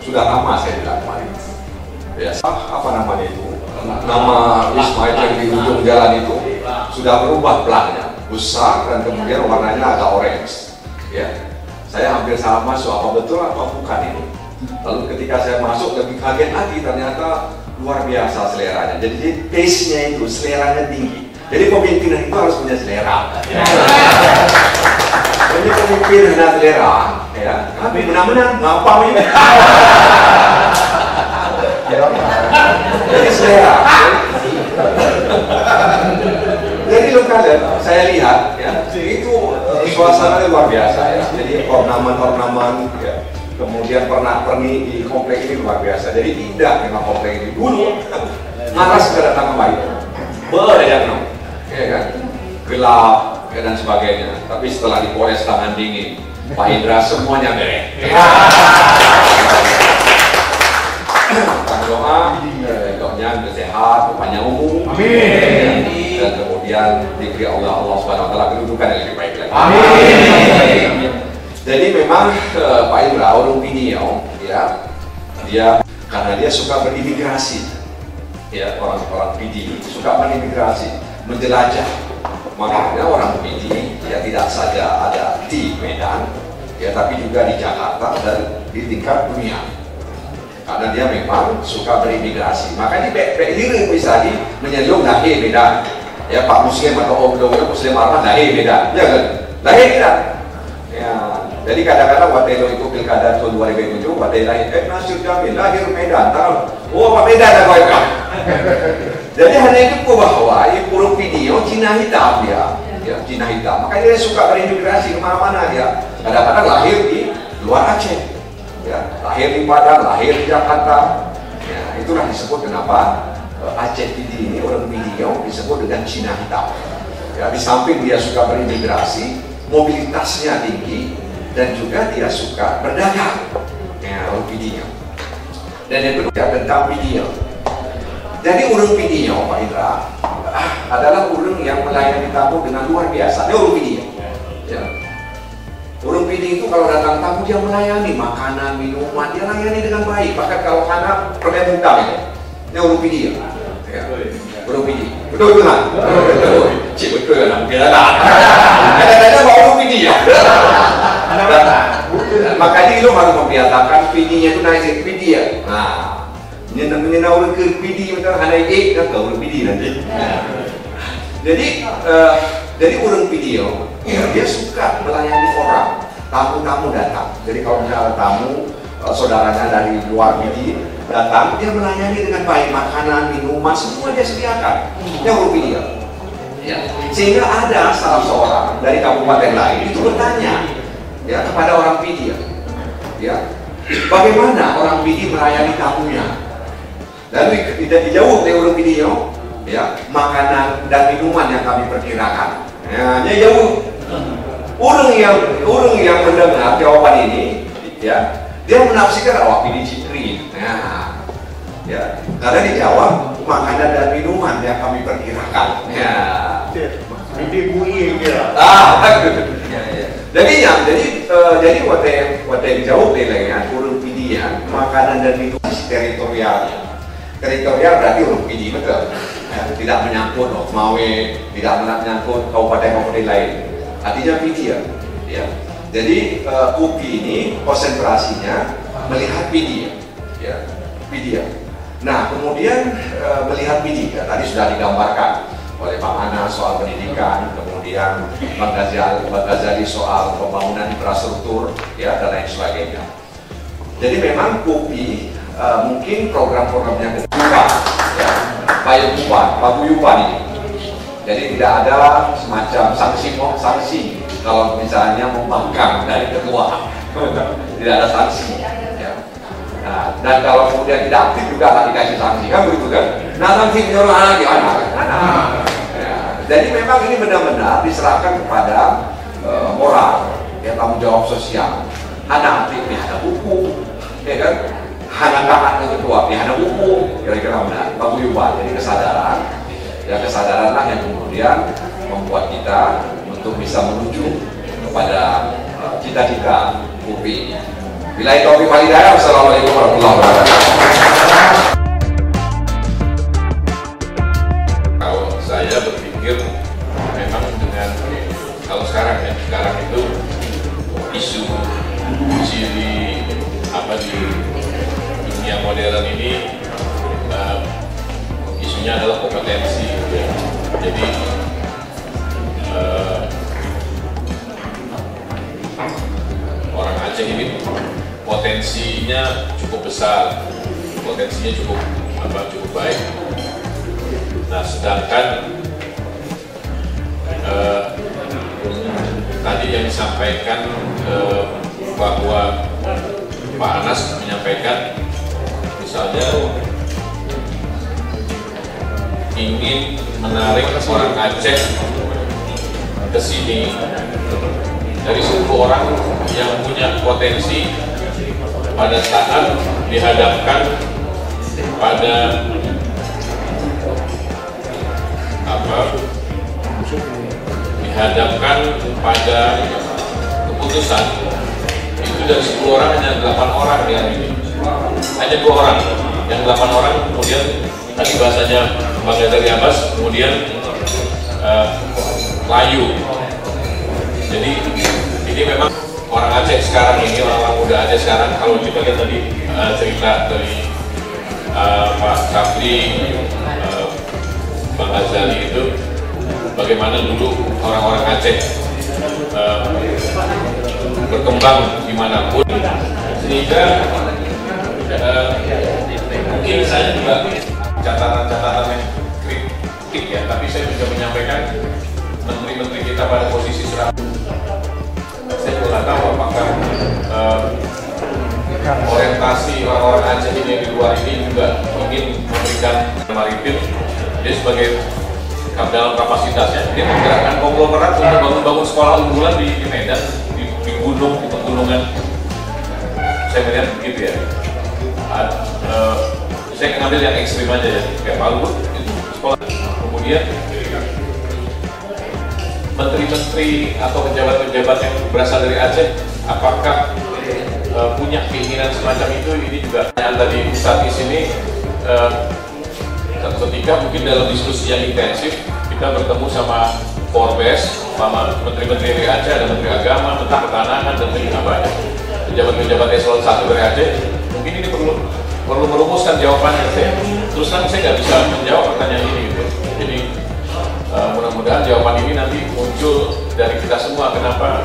sudah lama saya bilang kemarin. Ya, apa namanya itu? Nama Ismail yang di ujung jalan itu sudah berubah pelangnya, besar dan kemudian warnanya agak orange. Ya, saya hampir salah masuk, apa betul apa bukan ini. Lalu ketika saya masuk lebih kaget lagi, ternyata luar biasa seleranya. Jadi taste-nya itu, seleranya tinggi. Jadi pemimpinan itu harus punya selera. Jadi pemimpin dengan selera, ya. Tapi benar-benar ngapa ini? Jadi selera. Jadi lokal saya lihat, ya, itu suasananya luar biasa ya. Jadi ornamen-ornamen, ya. Kemudian pernak-pernik di komplek ini luar biasa. Jadi tidak memang komplek ini dulu malas kedatangan baik, berdagang, ya kan, gelap ya, dan sebagainya. Tapi setelah dipoles tangan dingin, Pak Indra semuanya beres. Kita doa, doanya sehat, panjang umur, amin. Dan kemudian diberi Allah Subhanahu Wa Taala kedudukan yang lebih baik lagi. Amin. Jadi memang Pak Indra Urung Pidi ya, dia karena dia suka berimigrasi, ya, orang-orang Pidi suka berimigrasi, menjelajah. Makanya orang Pidi ya tidak saja ada di Medan, ya, tapi juga di Jakarta dan di tingkat dunia. Karena dia memang suka berimigrasi. Makanya Bek bisa di menyelung dahi Medan. Ya, Pak Muslim atau Om Dodo Muslim Arman dahi Medan, ya kan? Dahi Medan. Ya, jadi kadang-kadang waktu itu pilkada tahun 2007, waktu lahir Nasir Jamil lahir Medan, tahu? Oh, Pak Medan ada kau kan? Jadi hanya itu bahwa Urung Pidi Cina hitam dia, ya, Cina hitam. Makanya dia suka berimigrasi kemana-mana dia. Kadang-kadang lahir di luar Aceh, ya, lahir di Padang, lahir di Jakarta. Ya, itulah disebut kenapa Aceh Pidi ini Urung Pidi disebut dengan Cina hitam. Ya, di samping dia suka berimigrasi, mobilitasnya tinggi, dan juga dia suka berdagang, ya, Urung Pidi. Dan yang kedua tentang Pidi. Jadi Urung Pidi Pak Indra adalah urung yang melayani tamu dengan luar biasa. Ini Urung Pidi. Ya. Urung Pidi itu kalau datang tamu dia melayani makanan, minuman, dia layani dengan baik. Bahkan kalau anak permen hutang ini. Ini Urung Pidi. Ya. Urung Pidi. Betul kan? Betul. Cik betul kan? Ada bawa Urung Pidi ya. Makanya itu harus memperhatikan Pidi-nya itu naik Pidi ya. Nah, menyenang orang ke Pidi macam hanya kan ke Urung Pidi nanti. Jadi Urung Pidi ya, dia suka melayani orang, tamu-tamu datang. Jadi kalau misalnya tamu saudaranya dari luar Pidi datang, dia melayani dengan baik, makanan, minuman, semua dia sediakan. Dia Urung Pidi ya. Sehingga ada salah seorang dari kabupaten lain itu bertanya ya kepada orang Pidi ya, bagaimana orang PD melayani tamunya. Dan tidak jauh dari orang PD ya, makanan dan minuman yang kami perkirakan. Ya, jauh. Orang yang mendengar jawaban ini, ya, dia menafsirkan PD Jipri. Nah, ya, karena dijawab makanan dan minuman yang kami perkirakan. Ya, PD bunyi kira. Jadi waktu dijawab dengan urung PD ya, makanan dan minuman teritorialnya. Teritorial berarti urung PD betul. Ya, tidak menyangkut Mawe, tidak menyangkut kabupaten lain. Artinya PD ya. Jadi UPI ini konsentrasinya melihat PD ya. PD ya. Nah, kemudian melihat PD ya, tadi sudah digambarkan oleh Pak Anas soal pendidikan, kemudian Bang Ghazali soal pembangunan infrastruktur, ya, dan lain sebagainya. Jadi memang UPI mungkin program-programnya kedua, ya, paguyuban ini. Jadi tidak ada semacam sanksi kalau misalnya membangkang dari ketua, tidak ada sanksi. Ya. Nah, dan kalau kemudian tidak aktif juga akan dikasih sanksi, kan begitu kan? Nah, sanksi menyuruh anak gimana? Jadi memang ini benar-benar diserahkan kepada moral, ya, tanggung jawab sosial. Ada aktif, ya ada hukum, ya kan? Anak-anak ketua, ya ada hukum, kira-kira benar. Paguyuban, jadi kesadaran, ya kesadaranlah yang kemudian membuat kita untuk bisa menuju kepada cita-cita UPI. Billahi taufiq wal hidayah. Wassalamualaikum warahmatullahi wabarakatuh. Saya berpikir memang dengan kalau sekarang itu isu di dunia modern ini isunya adalah kompetensi ya. Jadi orang Aceh ini potensinya cukup besar, potensinya cukup baik. Nah, sedangkan tadi yang disampaikan bahwa Pak Anas menyampaikan misalnya ingin menarik orang Aceh ke sini dari 10 orang yang punya potensi pada saat dihadapkan pada keputusan itu dari 10 orang hanya 8 orang yang ini, hanya 2 orang, yang 8 orang kemudian tadi bahasanya Bang Ghazali Abbas kemudian layu. Jadi ini memang orang Aceh sekarang ini, orang muda Aceh sekarang, kalau kita lihat tadi cerita dari Pak Sapri, Bang Ghazali itu bagaimana dulu orang-orang Aceh berkembang dimanapun, sehingga mungkin saya juga catatan-catatan yang kritik ya, tapi saya juga menyampaikan menteri-menteri kita pada posisi serah. Saya juga nggak tahu apakah orientasi orang-orang Aceh ini yang di luar ini juga ingin memberikan maritim. Dia sebagai dalam kapasitasnya dia menggerakkan konglomerat untuk bangun sekolah unggulan di Medan, di gunung, di pegunungan. Saya melihat begitu ya. Saya ngambil yang ekstrim aja ya, kayak Pak Luhut itu sekolah. Kemudian menteri-menteri atau pejabat-pejabat yang berasal dari Aceh, apakah punya keinginan semacam itu? Ini juga yang tadi Ustadz di sini. Satu ketika mungkin dalam diskusi yang intensif kita bertemu sama Forbes, sama menteri-menteri dari Aceh, ada menteri agama, menteri pertanahan, dan menteri pejabat-pejabat eselon 1 dari Aceh. Mungkin ini perlu merumuskan jawabannya. Terus terang saya nggak bisa menjawab pertanyaan ini gitu. Jadi mudah-mudahan jawaban ini nanti muncul dari kita semua. Kenapa?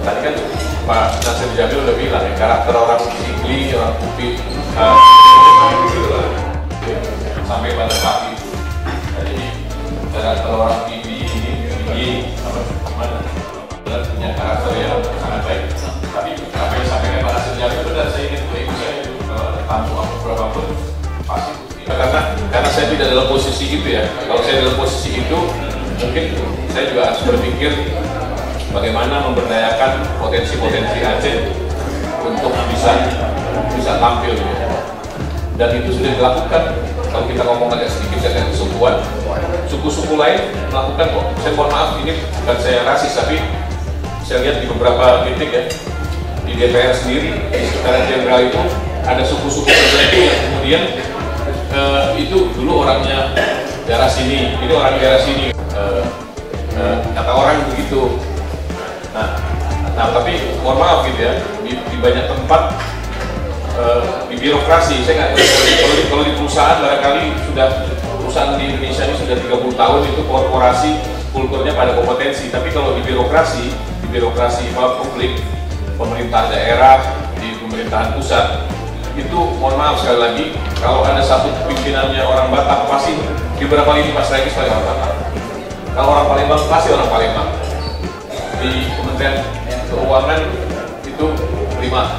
Tadi kan Pak Nasir Jamil udah bilang ya, karakter orang Sigli, orang Kupi sampai pada saat itu. Jadi karakter orang ini punya karakter yang sangat baik. Tapi apa yang disampaikan Pak Nasir berapa pun pasti Kupi. Karena saya tidak dalam posisi itu ya. Kalau saya dalam posisi itu, mungkin saya juga harus berpikir bagaimana memberdayakan potensi-potensi Aceh untuk bisa tampil ya. Dan itu sudah dilakukan. Kalau kita ngomong agak sedikit dengan kesukuan, suku-suku lain melakukan kok. Saya mohon maaf, ini bukan saya rasis, tapi saya lihat di beberapa titik ya, di DPR sendiri, di Sekretariat Jenderal itu ada suku-suku tertentu yang kemudian itu dulu orangnya daerah sini, ini orang daerah sini, kata orang begitu. Nah tapi mohon maaf gitu ya, di banyak tempat di birokrasi, saya nggak kalau di perusahaan barangkali perusahaan di Indonesia ini sudah 30 tahun itu korporasi kulturnya pada kompetensi, tapi kalau di birokrasi publik, pemerintah daerah, di pemerintahan pusat itu mohon maaf sekali lagi, kalau ada satu pimpinannya orang Batak pasti di beberapa lini Mas Raikis pasti orang Batak, kalau orang Palembang pasti orang Palembang. Di Kementerian Keuangan itu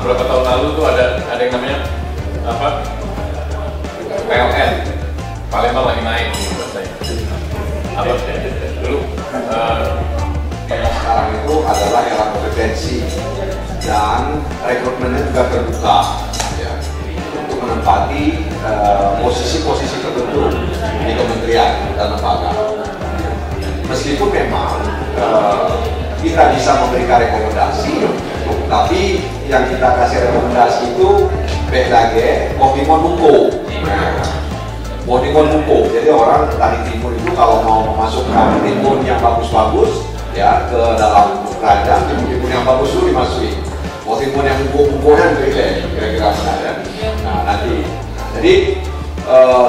berapa tahun lalu tuh ada yang namanya apa, PLN Palembang lagi naik apa dulu sekarang itu adalah era kompetensi dan rekrutmennya juga terbuka ya, untuk menempati posisi-posisi tertentu di kementerian dan lembaga. Meskipun memang kita bisa memberikan rekomendasi, tapi yang kita kasih rekomendasi itu bedage Mohtimon Mungko. Jadi orang dari timur itu kalau mau memasukkan timun yang bagus-bagus ya ke dalam kerajaan, timun yang bagus itu dimasuki. Mohtimon yang mungko-mungkoan kira-kira ya. Nah nanti, jadi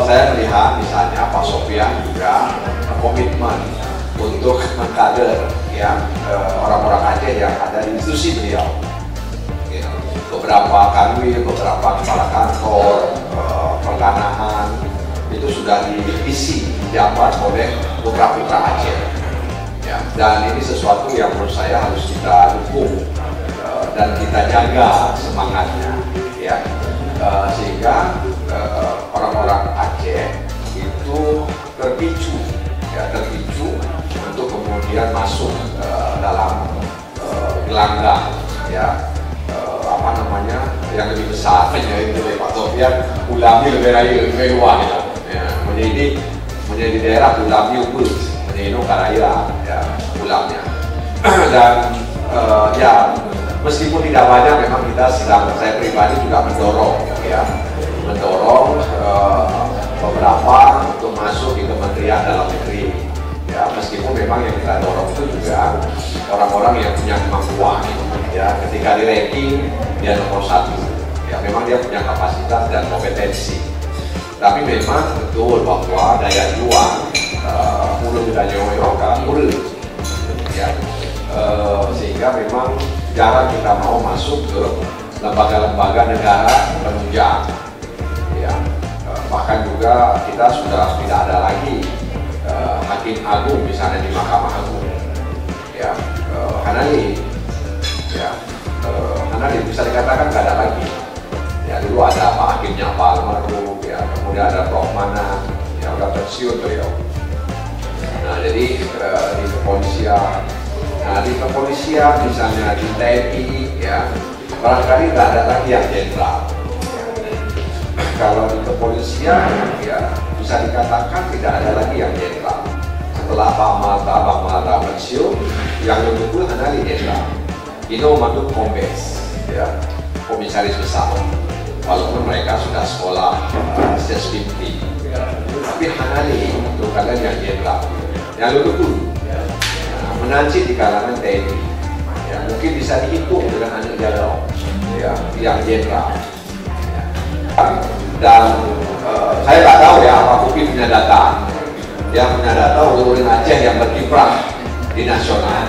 saya melihat misalnya Pak Sofyan juga komitmen untuk mengkader ya orang-orang Aceh yang ada di institusi beliau. Beberapa kanwil, beberapa kepala kantor, pertanahan itu sudah diisi jabat oleh putra-putra Aceh. Ya, dan ini sesuatu yang menurut saya harus kita dukung dan kita jaga semangatnya, ya, sehingga orang-orang Aceh itu terpicu untuk kemudian masuk dalam gelanggang, ya. Apa namanya yang lebih besar, yaitu Pak Sofyan ulami lebih luas gitu. Ya, menjadi daerah ulami ubud, menjadi karaya ya ulamnya. Dan ya meskipun tidak banyak, memang kita saya pribadi juga mendorong beberapa untuk masuk di Kementerian Dalam Negeri. Ya, meskipun memang yang kita dorong itu juga orang-orang yang punya kemampuan. Ya, ketika di ranking dia nomor 1, ya memang dia punya kapasitas dan kompetensi. Tapi memang betul bahwa daya juang mulut dan nyoyoka mulut, ya, sehingga memang jarang kita mau masuk ke lembaga-lembaga negara penunjang. Ya, bahkan juga kita sudah tidak ada lagi hakim agung misalnya di Mahkamah Agung. Ya, karena bisa dikatakan nggak ada lagi. Ya, dulu ada Pak Hakimnya Pak Almarhum, ya, kemudian ada Prof Mana, yang udah pensiun beliau. Nah, jadi di kepolisian misalnya di TNI, ya, barangkali nggak ada lagi yang jenderal. Kalau di kepolisian, ya, bisa dikatakan tidak ada lagi yang jenderal. Setelah Bang Malta pensiun, yang betul Hanali jenderal. Ino Maduk Kombes, ya, komisaris besar. Walaupun mereka sudah sekolah SSBT, ya, tapi Hanali itu kalian yang jenderal, yang betul, ya, menanci di kalangan TNI. Ya, mungkin bisa dihitung dengan anak jalan, ya, yang jenderal. Ya. Dan saya nggak tahu ya apa Kupi punya data. Yang punya data ulun Aceh yang berkiprah di nasional.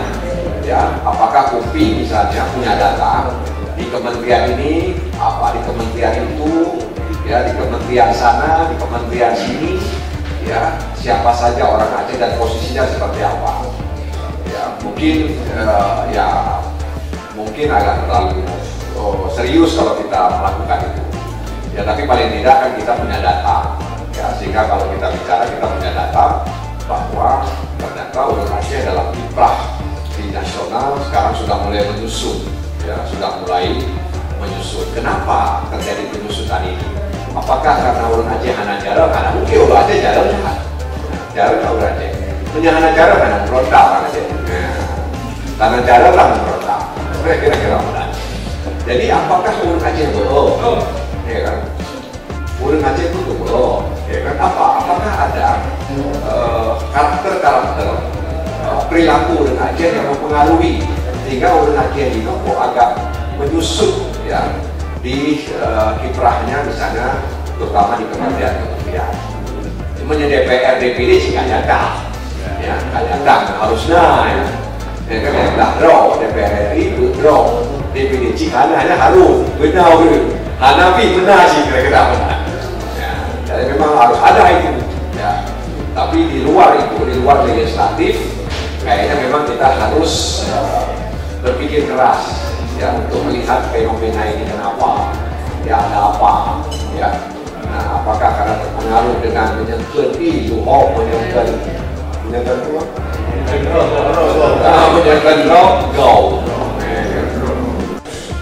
Ya, apakah Kupi misalnya punya data di kementerian ini, apa di kementerian itu, ya, di kementerian sana, di kementerian sini, ya, siapa saja orang Aceh dan posisinya seperti apa? Ya, mungkin agak terlalu serius kalau kita melakukan itu. Ya, tapi paling tidak kan kita punya data. Ya, sehingga kalau kita bicara kita punya data bahwa ternyata Urun Aceh dalam kiprah di nasional sekarang sudah mulai menyusut. Ya, sudah mulai menyusut. Kenapa terjadi penyusutan ini? Apakah karena Urun Aceh hanya jarang? Karena mungkin Urun Aceh jarang kan? Jarang Urun Aceh. Punya hanya jarang karena berontak kan Aceh. Karena jarang lah berontak. Kira-kira mana? Jadi apakah Urun Aceh bohong? Ya kan? Urun Aceh itu bohong. Ya kan? Apakah ada karakter perilaku Urun Aceh yang mempengaruhi sehingga Urun Aceh ini kok agak menyusut ya di kiprahnya misalnya terutama di kementerian. Semuanya DPR DPD sih nggak ada, ya nggak ada harusnya ya kan nggak draw DPR RI draw DPD sih hanya harus benar Hanafi benar sih kira-kira benar. Ya, jadi memang harus ada itu ya. Tapi di luar itu, di luar legislatif kayaknya memang kita harus berpikir keras ya untuk melihat fenomena ini kenapa ya, ada apa ya. Nah, apakah karena terpengaruh dengan menyentuh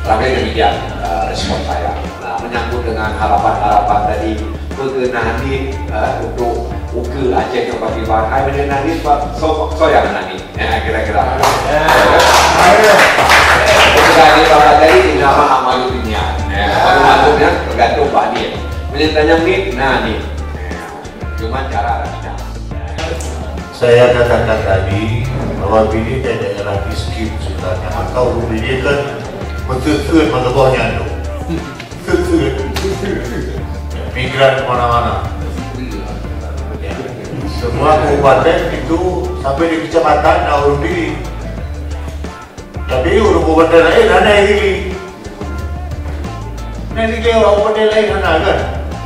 Terakhir demikian respon saya. Nah, menyangkut dengan harapan-harapan tadi berkenaan untuk uke Aceh ke Pakistan, saya mengenai so yang menangi, kira-kira. Ini kalau tadi nama Amaluddinnya, Amaluddinnya tergantung Pak Nih. Menentanya nih, nah nih, cuma cara tidak. Saya katakan tadi bahwa ini daerah miskin sebenarnya atau ini kan betul-betul mengebahnya itu, migran kemana-mana. Semua kabupaten itu sampai di kecamatan urung diri. Tapi urung kabupaten lain ada ini. Nanti dia orang kabupaten lain ada kan.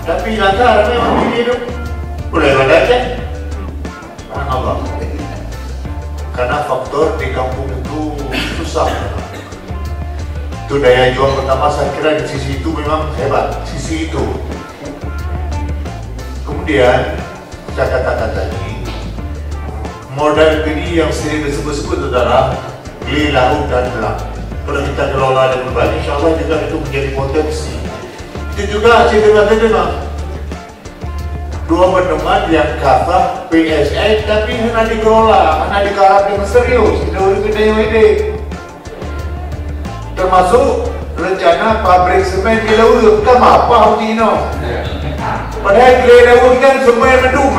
Tapi lantaran memang ini itu boleh ada aja. Apa? Karena faktor di kampung itu susah. Itu daya juang pertama saya kira di sisi itu memang hebat. Sisi itu. Kemudian saya katakan tadi, modal ini yang sering disebut-sebut adalah beli laut dan gelang. Kalau kita kelola dengan baik, insya Allah juga itu menjadi potensi. Itu juga Aceh Tengah dua peneman yang kata PSN tapi hanya dikelola, hanya digarap dengan serius. Kita udah gede. Termasuk rencana pabrik semen di laut, kan apa Tino? Padahal di laut kan semen medung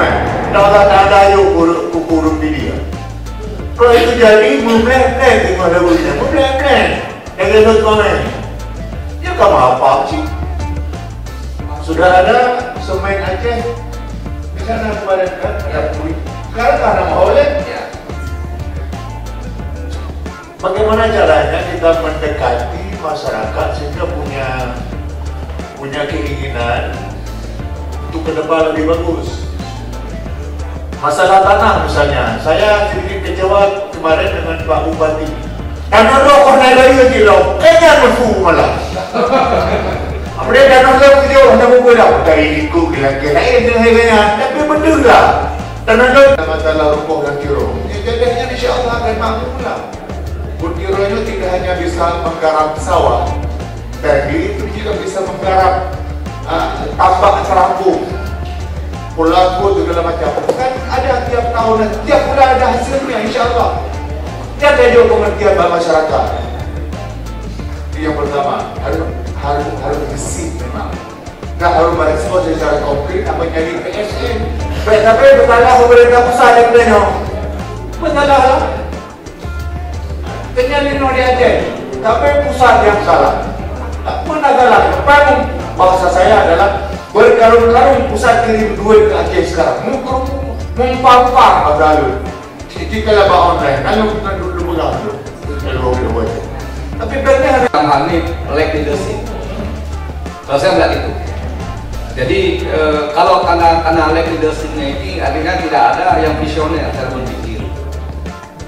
tak ada yuk ukur di dia. Kalau itu jadi mulai tengah lautnya, mulai yang laut mana? Ya kamu apa sih? Sudah ada semen Aceh di sana kemarin kan? Sekarang karena mau ya. Bagaimana caranya kita mendekati masyarakat sehingga punya keinginan untuk ke depan lebih bagus. Masalah tanah misalnya, saya sedikit kecewa kemarin dengan Pak Bupati. Tanah rokok naik lagi aja loh, kayaknya berfu malah. Mereka tanah rokok jauh, nak buku dah. Dari ikut kira-kira harganya, tapi bener lah. Tanah rokok masalah rokok dan kiro. Jadinya insya Allah akan mampu pula. Kiro itu tidak hanya bisa menggarap sawah, tapi itu juga bisa menggarap tambak terapung. Pelaku segala macam kan ada tiap tahun, tiap bulan ada hasilnya insya Allah. Dia ada juga pengertian masyarakat. Itu yang pertama harus bersih memang. Tak harus merespon secara konkret apa jadi PSN. Tapi bersalah pemerintah pusat yang pleno. Bersalah lah. Kenyalino di Aceh, tapi pusat yang salah. Tak pernah salah. Bahasa saya adalah berkarung-karung pusat kirim duit ke Aceh sekarang. Mumpang-pang abdalul. Jika laba online, lalu kita dulu pegang dulu. Tapi benar dalam hal ini lack leadership. Kalau saya melihat itu. Jadi kalau karena lack leadershipnya ini artinya tidak ada yang visioner cara berpikir.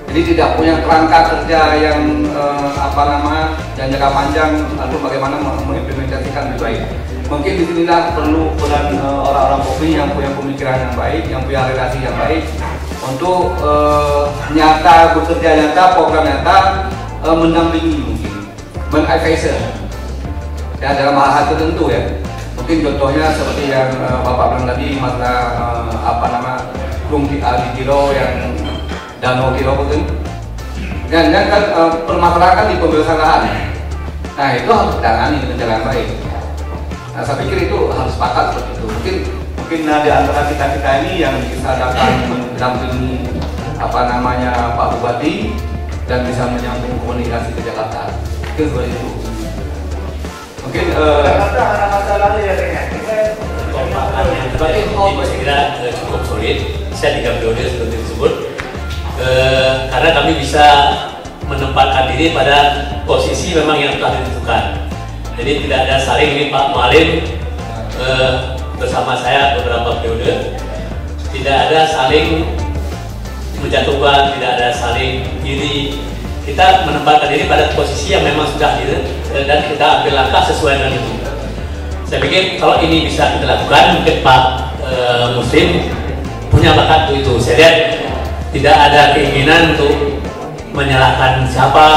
Jadi tidak punya kerangka kerja yang yang jangka panjang lalu bagaimana mengimplementasikan lebih baik. Mungkin disinilah perlu peran orang-orang kopi yang punya pemikiran yang baik, yang punya relasi yang baik untuk nyata, bekerja nyata, program nyata, mendampingi mungkin, mengadvisor ya dalam hal tertentu ya. Mungkin contohnya seperti yang Bapak bilang tadi, masalah di kilo yang danau kilo betul. Dan kan permasalahan di pembebasan lahan. Nah itu harus ditangani dengan cara yang baik. Nah, saya pikir itu harus sepakat seperti itu. Mungkin di antara kita ini yang bisa datang mendampingi Pak Bupati dan bisa menyambung komunikasi ke Jakarta. Itu seperti itu. Mungkin Jakarta ada masalah ya kayaknya. Tapi saya kira cukup solid. Saya 3 periode seperti disebut. Karena kami bisa menempatkan diri pada posisi memang yang telah ditentukan. Jadi tidak ada saling, ini Pak Mualim bersama saya beberapa periode, tidak ada saling menjatuhkan, tidak ada saling iri. Kita menempatkan diri pada posisi yang memang sudah dan kita ambil langkah sesuai dengan itu. Saya pikir kalau ini bisa kita lakukan, mungkin Pak Muslim punya bakat untuk itu. Saya lihat tidak ada keinginan untuk menyalahkan siapa,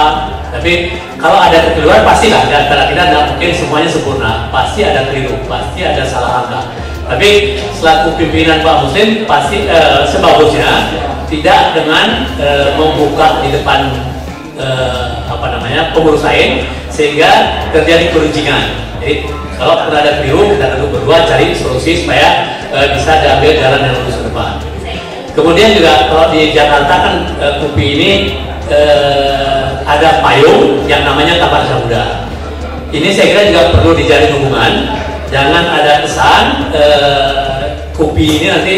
tapi kalau ada kekeliruan pastilah di antara kita tidak mungkin semuanya sempurna, pasti ada keliru, pasti ada salah angka. Tapi selaku pimpinan Pak Muslim pasti sebagusnya tidak dengan membuka di depan pengurus lain sehingga terjadi keruncikan. Jadi kalau pernah ada keliru, kita tentu berdua cari solusi supaya bisa diambil jalan yang lurus ke depan. Kemudian juga kalau di Jakarta kan kopi ini ada payung yang namanya Taman Samudra. Ini saya kira juga perlu dijalin hubungan. Jangan ada kesan kopi ini nanti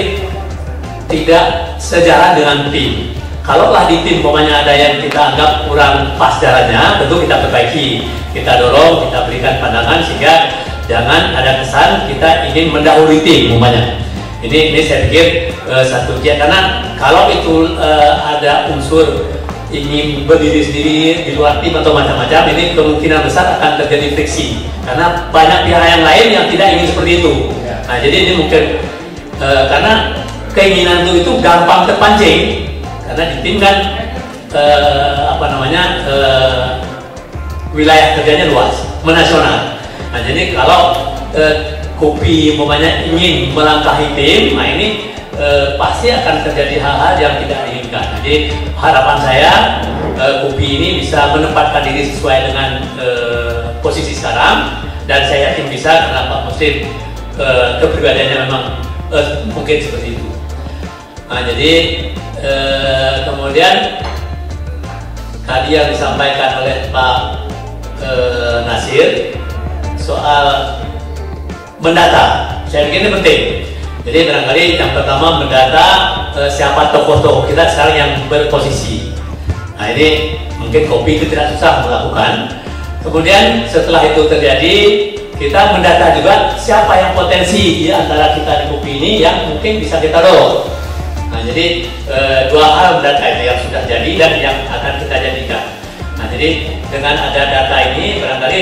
tidak sejalan dengan tim. Kalaulah di tim pokoknya ada yang kita anggap kurang pas jalannya, tentu kita perbaiki, kita dorong, kita berikan pandangan sehingga jangan ada kesan kita ingin mendahului tim umpamanya. Ini saya pikir satu karena kalau itu ada unsur ingin berdiri sendiri di luar tim atau macam-macam, ini kemungkinan besar akan terjadi friksi karena banyak pihak yang lain yang tidak ingin seperti itu. Nah jadi ini mungkin karena keinginan itu gampang terpancing karena di tim kan wilayah kerjanya luas, menasional. Nah jadi kalau kopi umpamanya ingin melangkahi tim, nah ini pasti akan terjadi hal-hal yang tidak diinginkan. Jadi harapan saya kopi ini bisa menempatkan diri sesuai dengan posisi sekarang, dan saya yakin bisa karena Pak Muslim kepribadiannya memang mungkin seperti itu. Nah jadi kemudian tadi yang disampaikan oleh Pak Nasir soal mendata, saya pikir ini penting. Jadi barangkali yang pertama mendata siapa tokoh-tokoh kita sekarang yang berposisi. Nah ini mungkin kopi itu tidak susah melakukan. Kemudian setelah itu terjadi, kita mendata juga siapa yang potensi di antara kita di kopi ini yang mungkin bisa kita dorong. Nah jadi dua hal mendata itu yang sudah jadi dan yang akan kita jadikan. Nah jadi dengan ada data ini barangkali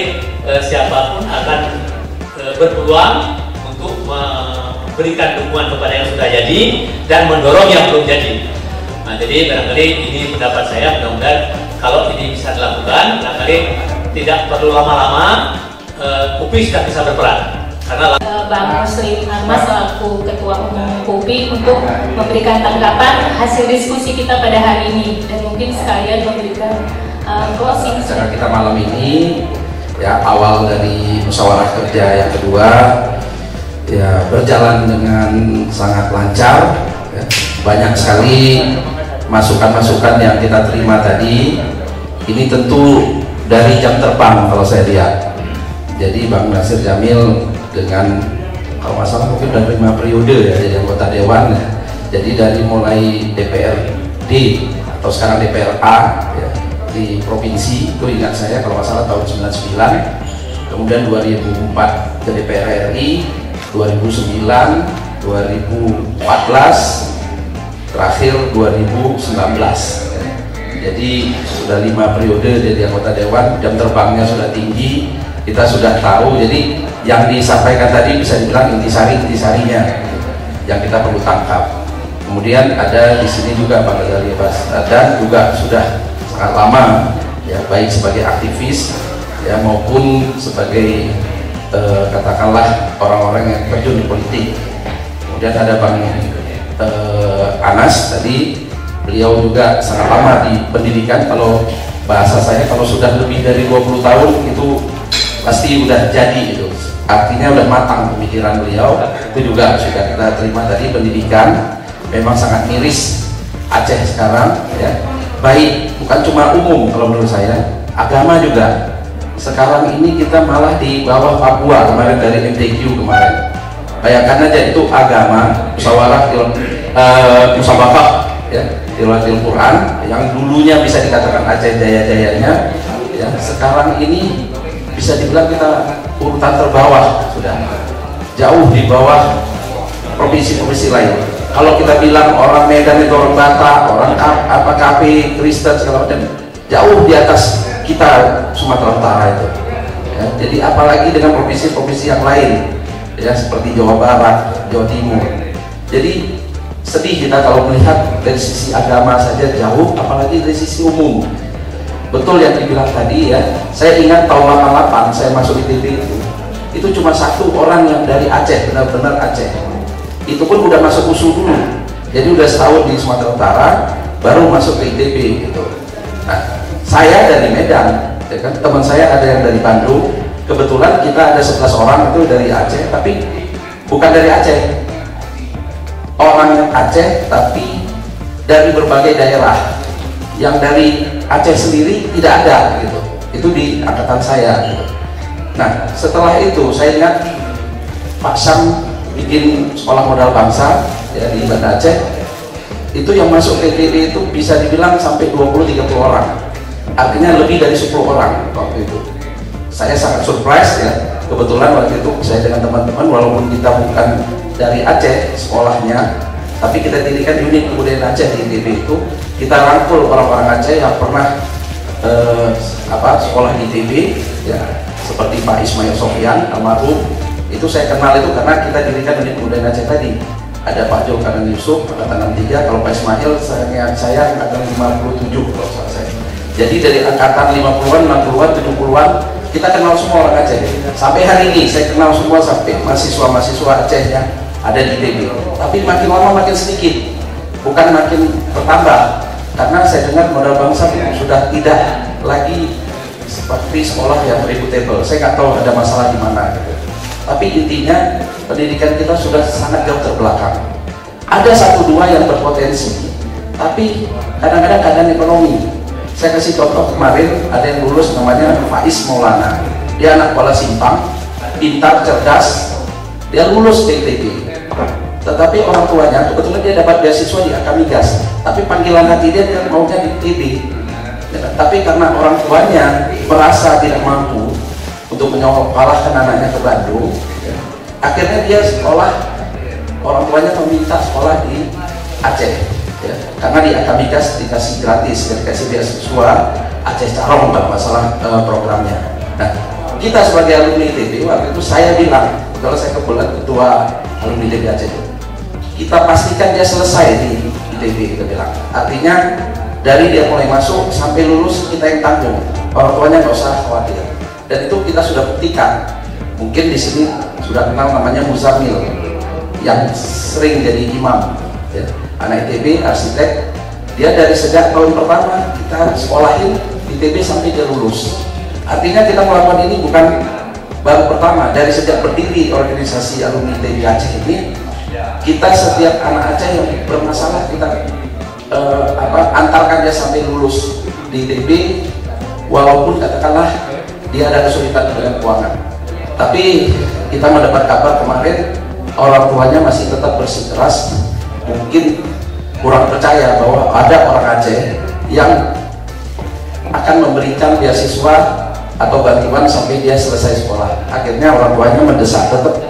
siapapun akan berpeluang untuk memberikan dukungan kepada yang sudah jadi dan mendorong yang belum jadi. Nah jadi barangkali ini pendapat saya, mudah-mudahan kalau ini bisa dilakukan, barangkali tidak perlu lama-lama, kopi sudah bisa berperan. Karena Bang Muslim Armas selaku Ketua Umum Kopi untuk memberikan tanggapan hasil diskusi kita pada hari ini dan mungkin sekalian memberikan closing. Acara kita malam ini ya awal dari musyawarah kerja yang kedua ya berjalan dengan sangat lancar ya. Banyak sekali masukan-masukan yang kita terima tadi. Ini tentu dari jam terbang kalau saya lihat. Jadi Bang Nasir Jamil dengan kalau nggak salah mungkin udah 5 periode ya jadi anggota dewan ya. Jadi dari mulai DPRD atau sekarang DPRA ya, di provinsi itu ingat saya kalau nggak salah tahun 99, kemudian 2004 ke DPR RI, 2009, 2014, terakhir 2019. Jadi sudah 5 periode jadi anggota dewan, jam terbangnya sudah tinggi, kita sudah tahu. Jadi yang disampaikan tadi bisa dibilang intisarinya yang kita perlu tangkap. Kemudian ada di sini juga Pak Ghazali dan juga sudah sangat lama ya, baik sebagai aktivis ya maupun sebagai katakanlah orang-orang yang terjun di politik. Kemudian ada Bang Anas tadi, beliau juga sangat lama di pendidikan. Kalau bahasa saya kalau sudah lebih dari 20 tahun itu pasti udah jadi itu, artinya udah matang pemikiran beliau. Itu juga sudah kita terima tadi, pendidikan memang sangat miris Aceh sekarang ya, baik bukan cuma umum kalau menurut saya, agama juga. Sekarang ini kita malah di bawah Papua kemarin dari MTQ kemarin. Bayangkan aja itu agama, musyawarah musabaqah ya, tilawatil Quran yang dulunya bisa dikatakan Aceh jaya-jayanya ya, sekarang ini bisa dibilang kita urutan terbawah, sudah jauh di bawah provinsi-provinsi lain. Kalau kita bilang orang Medan itu orang Batak, orang KP, Kristen segala macam, jauh di atas kita Sumatera Utara itu ya, jadi apalagi dengan provinsi-provinsi yang lain ya, seperti Jawa Barat, Jawa Timur. Jadi sedih kita kalau melihat dari sisi agama saja jauh, apalagi dari sisi umum. Betul yang dibilang tadi ya, saya ingat tahun 88 saya masuk ITB itu cuma satu orang yang dari Aceh, benar-benar Aceh. Itu pun udah masuk USU dulu, jadi udah setahun di Sumatera Utara baru masuk ke ITB gitu. Nah, saya dari Medan ya kan, teman saya ada yang dari Bandung, kebetulan kita ada 11 orang itu dari Aceh, tapi bukan dari Aceh, orang Aceh tapi dari berbagai daerah. Yang dari Aceh sendiri tidak ada gitu, itu di angkatan saya gitu. Nah setelah itu saya ingat Pak Sam bikin sekolah modal bangsa ya di Banda Aceh, itu yang masuk ke ITB itu bisa dibilang sampai 20-30 orang, artinya lebih dari 10 orang waktu itu. Saya sangat surprise ya, kebetulan waktu itu saya dengan teman-teman walaupun kita bukan dari Aceh sekolahnya, tapi kita dirikan unit kebudayaan Aceh di ITB itu. Kita rangkul orang-orang Aceh yang pernah sekolah di ITB ya, seperti Pak Ismail Sofyan almarhum, itu saya kenal itu karena kita dirikan unit kebudayaan Aceh tadi. Ada Pak Zulkarnain Yusuf angkatan 63, kalau Pak Ismail saya angkatan 57 kalau salah saya. Jadi dari angkatan 50-an, 60-an, 70-an kita kenal semua orang Aceh. Sampai hari ini saya kenal semua, sampai mahasiswa-mahasiswa Aceh yang ada di ITB. Tapi makin lama makin sedikit, bukan makin bertambah. Karena saya dengar modal bangsa sudah tidak lagi seperti sekolah yang reputable. Saya nggak tahu ada masalah di mana gitu. Tapi intinya pendidikan kita sudah sangat jauh terbelakang. Ada 1-2 yang berpotensi, tapi kadang-kadang keadaan ekonomi. Saya kasih contoh, kemarin ada yang lulus namanya Faiz Maulana. Dia anak Kuala Simpang, pintar, cerdas, dia lulus di ITB. Tetapi orang tuanya kebetulan dia dapat beasiswa di Akamigas, tapi panggilan hati dia maunya di ITB ya, tapi karena orang tuanya merasa tidak mampu untuk menyekolahkan anaknya ke Bandung ya, akhirnya dia sekolah, orang tuanya meminta sekolah di Aceh ya, karena di Akamigas dikasih gratis, dikasih beasiswa Aceh Carong kalau masalah programnya. Nah kita sebagai alumni ITB waktu itu saya bilang, kalau saya ketua alumni ITB Aceh, kita pastikan dia selesai di ITB, kita bilang. Artinya dari dia mulai masuk sampai lulus kita yang tanggung, orang tuanya nggak usah khawatir. Dan itu kita sudah buktikan. Mungkin di sini sudah kenal namanya Muzamil yang sering jadi imam ya. Anak ITB, arsitek, dia dari sejak tahun pertama kita sekolahin ITB sampai dia lulus. Artinya kita melakukan ini bukan baru pertama, dari sejak berdiri organisasi alumni ITB Aceh ini, kita setiap anak Aceh yang bermasalah kita antarkan dia sampai lulus di ITB, walaupun katakanlah dia ada kesulitan dengan keuangan. Tapi kita mendapat kabar kemarin orang tuanya masih tetap bersikeras, mungkin kurang percaya bahwa ada orang Aceh yang akan memberikan beasiswa atau bantuan sampai dia selesai sekolah. Akhirnya orang tuanya mendesak tetap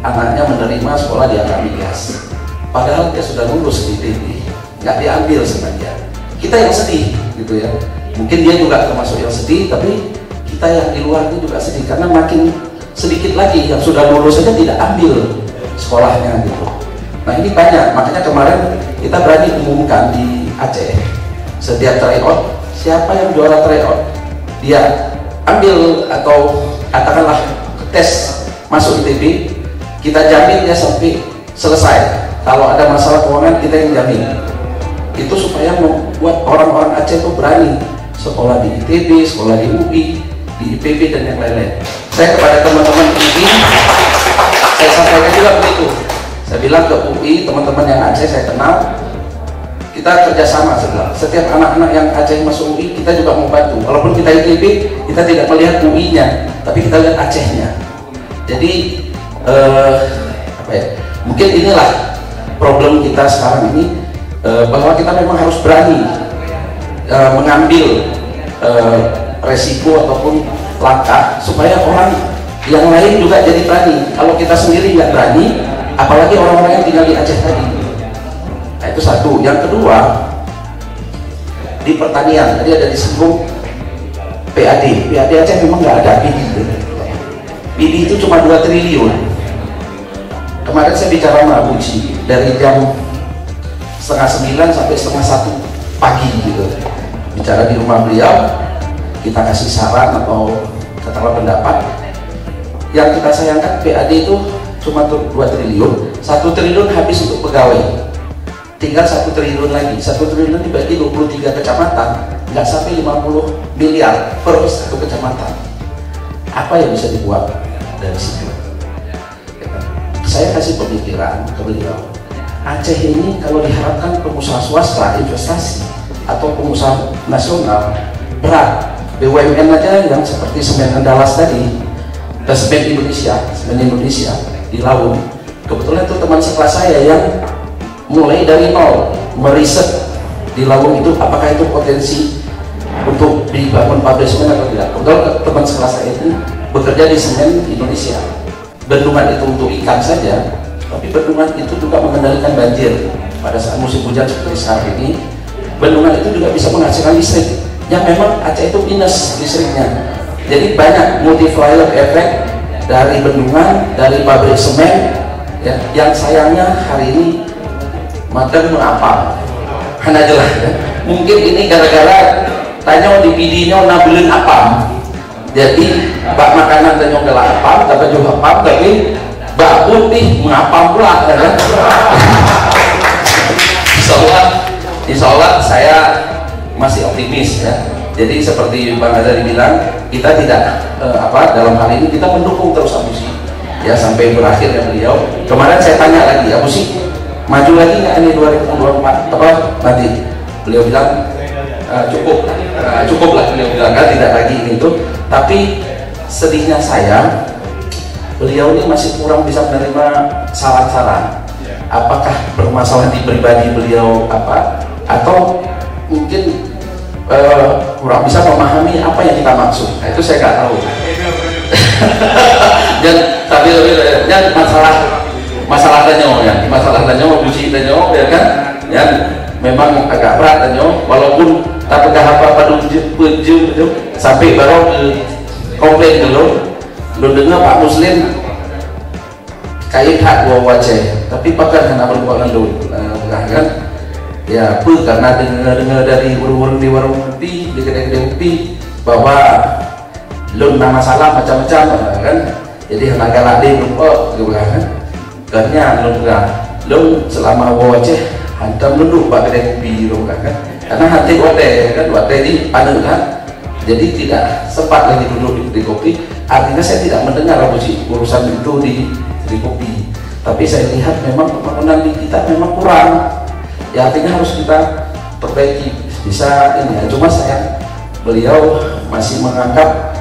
anaknya menerima sekolah di Akamigas, padahal dia sudah lulus di ITB, nggak diambil sengaja. Kita yang sedih gitu ya, mungkin dia juga termasuk yang sedih, tapi kita yang di luar itu juga sedih karena makin sedikit lagi yang sudah lulus saja tidak ambil sekolahnya gitu. Nah ini banyak, makanya kemarin kita berani umumkan di Aceh, setiap tryout, siapa yang juara tryout dia ambil atau katakanlah tes masuk ITB, kita jamin dia sampai selesai. Kalau ada masalah keuangan kita yang jamin. Itu supaya membuat orang-orang Aceh itu berani sekolah di ITB, sekolah di UI, di IPB dan yang lain-lain. Saya kepada teman-teman UI, saya sampaikan juga begitu. Saya bilang ke UI, teman-teman yang Aceh saya kenal, kita kerjasama sebelah. Setiap anak-anak yang Aceh masuk UI, kita juga mau bantu. Walaupun kita ITB, kita tidak melihat UI-nya, tapi kita lihat Acehnya. Jadi apa ya? Mungkin inilah problem kita sekarang ini, bahwa kita memang harus berani mengambil resiko ataupun langkah supaya orang yang lain juga jadi berani. Kalau kita sendiri nggak berani, apalagi orang-orang yang tinggal di Aceh tadi. Nah, itu satu. Yang kedua, di pertanian tadi ada disinggung PAD Aceh memang nggak ada PD itu cuma 2 triliun. Kemarin saya bicara sama Bu Ci dari jam 8:30 sampai 1:30 pagi gitu, bicara di rumah beliau, kita kasih saran atau katakanlah pendapat. Yang kita sayangkan PAD itu cuma 2 triliun, 1 triliun habis untuk pegawai, tinggal 1 triliun lagi. 1 triliun dibagi 23 kecamatan, nggak sampai 50 miliar per 1 kecamatan. Apa yang bisa dibuat dari situ? Saya kasih pemikiran ke beliau, Aceh ini kalau diharapkan pengusaha swasta investasi atau pengusaha nasional berat. BUMN aja yang seperti semen Andalas tadi, semen Indonesia di Laun. Kebetulan itu teman sekelas saya yang mulai dari nol meriset di Laun itu apakah itu potensi untuk dibangun pabrik semen atau tidak. Kebetulan teman sekelas saya itu bekerja di semen Indonesia. Bendungan itu untuk ikan saja, tapi bendungan itu juga mengendalikan banjir pada saat musim hujan seperti sekarang ini. Bendungan itu juga bisa menghasilkan listrik yang memang Aceh itu minus listriknya. Jadi banyak multiplier efek dari bendungan, dari pabrik semen ya, yang sayangnya hari ini madem mengapa karena jelas ya. Mungkin ini gara-gara tanya di PD-nya nabelin apa, jadi bak makanan tanya gelah apa, tapi juga apa, tapi bak putih mengapa pula kan? Insya Allah saya masih optimis ya. Jadi seperti Bang Adari bilang, kita tidak dalam hal ini kita mendukung terus Abu Sy ya sampai berakhirnya beliau. Kemarin saya tanya lagi, Abu Sy maju lagi nggak ini 2024 apa nanti? Beliau bilang cukup lah, beliau bilang kan tidak lagi ini itu. Tapi sedihnya saya, beliau ini masih kurang bisa menerima saran-saran. Apakah bermasalah di pribadi beliau atau mungkin kurang bisa memahami apa yang kita maksud. Nah, itu saya nggak tahu. Dan tapi masalah tanya uji tanya ya kan, ya memang agak berat tanya, walaupun tak pegang apa-apa penjum sampai baru komplain dulu. Lu dengar Pak Muslim kait hak dua wajah, tapi pakai karena berbuatan dulu, kan? Ya, karena dengar dari warung di warung kopi, di kedai-kedai kopi bahwa lu nama masalah macam-macam, kan? Jadi tenaga lading gitu kan? Karena lu selama wajah hantam duduk pada kedai kopi gitu kan? Karena hati wate di panen kan? Jadi tidak sempat lagi duduk di kopi. Artinya saya tidak mendengar urusan itu di kopi. Tapi saya lihat memang pembangunan di kita memang kurang. Ya artinya harus kita perbaiki, bisa ini ya. Cuma saya beliau masih menganggap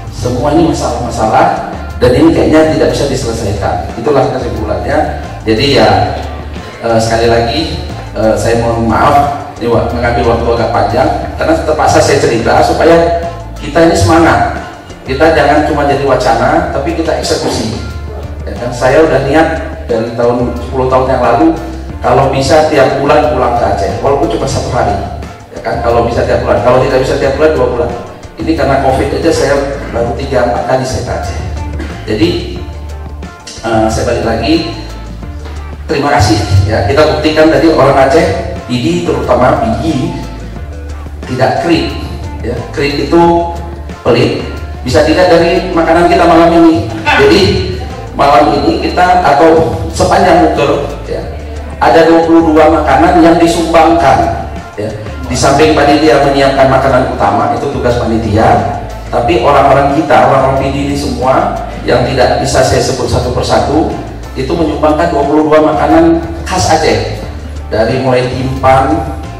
semua ini masalah-masalah dan ini kayaknya tidak bisa diselesaikan. Itulah kesimpulannya. Jadi ya sekali lagi saya mohon maaf ini mengambil waktu agak panjang karena terpaksa saya cerita supaya kita ini semangat. Kita jangan cuma jadi wacana tapi kita eksekusi. Ya kan? Saya udah niat dari 10 tahun yang lalu kalau bisa tiap bulan pulang ke Aceh, walaupun cuma 1 hari, ya kan? Kalau bisa tiap bulan, kalau tidak bisa tiap bulan 2 bulan. Ini karena COVID aja saya baru 3-4 kali saya ke Aceh. Jadi saya balik lagi, terima kasih ya, kita buktikan tadi orang Aceh pidi, terutama pidi tidak kering ya. Kering itu pelit, bisa dilihat dari makanan kita malam ini. Jadi malam ini kita atau sepanjang Muker ya, ada 22 makanan yang disumbangkan ya. Di samping panitia menyiapkan makanan utama, itu tugas panitia, tapi orang-orang kita, orang-orang pidi ini semua yang tidak bisa saya sebut satu persatu, itu menyumbangkan 22 makanan khas Aceh. Dari mulai timpan,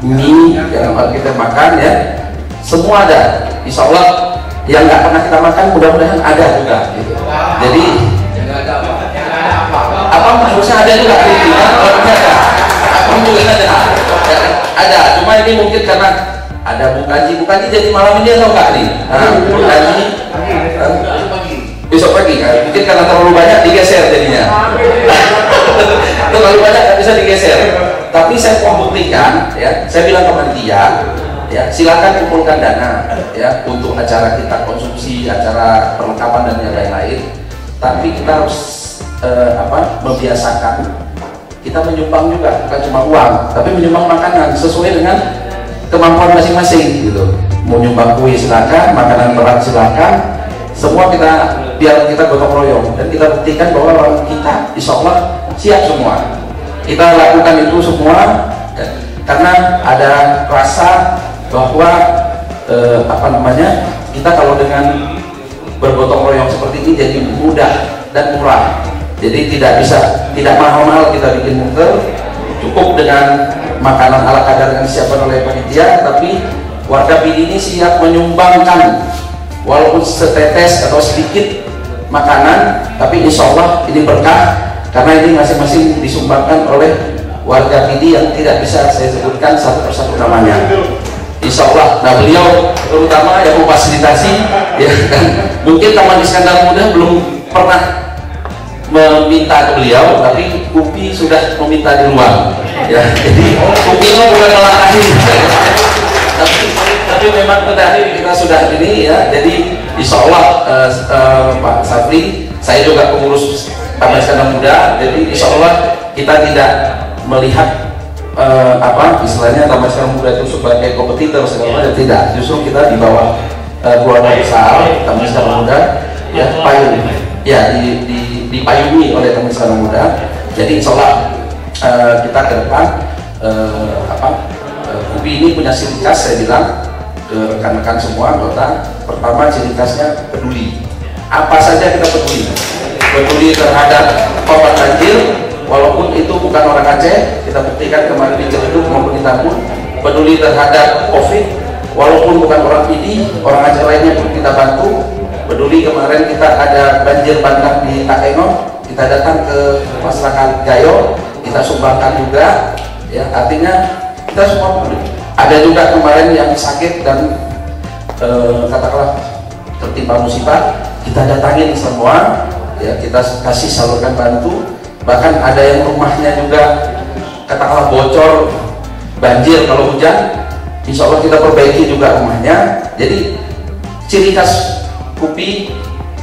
mie yang kita makan ya, semua ada. Insya Allah yang nggak pernah kita makan mudah-mudahan ada juga gitu. Jadi apa harusnya ada juga gitu kan? Apa mungkin ada, cuma ini mungkin karena ada bukanji jadi malam ini atau enggak nih? Bukanji besok pagi kan? Mungkin karena terlalu banyak digeser jadinya. Terlalu banyak nggak bisa digeser. Tapi saya membuktikan ya, saya bilang ke panitia ya, silakan kumpulkan dana ya untuk acara kita konsumsi, acara perlengkapan dan yang lain-lain. Tapi kita harus membiasakan kita menyumbang juga, bukan cuma uang, tapi menyumbang makanan sesuai dengan kemampuan masing-masing gitu. Mau nyumbang kue silakan, makanan berat silakan, semua kita biar kita gotong royong dan kita buktikan bahwa orang kita insya Allah siap semua. Kita lakukan itu semua karena ada rasa bahwa kita kalau dengan bergotong royong seperti ini jadi mudah dan murah. Jadi tidak mahal-mahal kita bikin Muker, cukup dengan makanan ala kadar yang disiapkan oleh panitia, tapi warga pidi ini siap menyumbangkan walaupun setetes atau sedikit makanan, tapi insya Allah ini berkah karena ini masing-masing disumbangkan oleh warga pidi yang tidak bisa saya sebutkan satu persatu namanya. Insya Allah, nah beliau terutama yang memfasilitasi ya kan, mungkin Taman Iskandar Muda belum pernah meminta ke beliau, tapi Upi sudah meminta di luar ya. Jadi Upi itu bukan melangkahi tapi memang tadi kita sudah ini ya. Jadi insya Allah Pak Safri, saya juga pengurus Taman Iskandar Muda, jadi insya Allah kita tidak melihat istilahnya Taman Iskandar Muda itu sebagai kompetitor segala macam, tidak. Justru kita di bawah keluarga besar Taman Iskandar Muda ya, payung ya, dipayungi oleh Taman Iskandar Muda. Jadi insya Allah kita ke depan Upi ini punya ciri khas, saya bilang ke rekan-rekan semua anggota. Pertama, ciri khasnya peduli. Apa saja kita peduli terhadap korban banjir, walaupun itu bukan orang Aceh. Kita buktikan kemarin di Ciledug maupun di Tambun. Peduli terhadap COVID, walaupun bukan orang pidi, orang Aceh lainnya pun kita bantu. Peduli kemarin kita ada banjir bandang di Takengon, kita datang ke masyarakat Gayo, kita sumbangkan juga ya, artinya kita semua peduli. Ada juga kemarin yang sakit dan katakanlah tertimpa musibah, kita datangin semua ya, kita kasih salurkan bantu. Bahkan ada yang rumahnya juga katakanlah bocor banjir kalau hujan, insya Allah kita perbaiki juga rumahnya. Jadi ciri khas Upi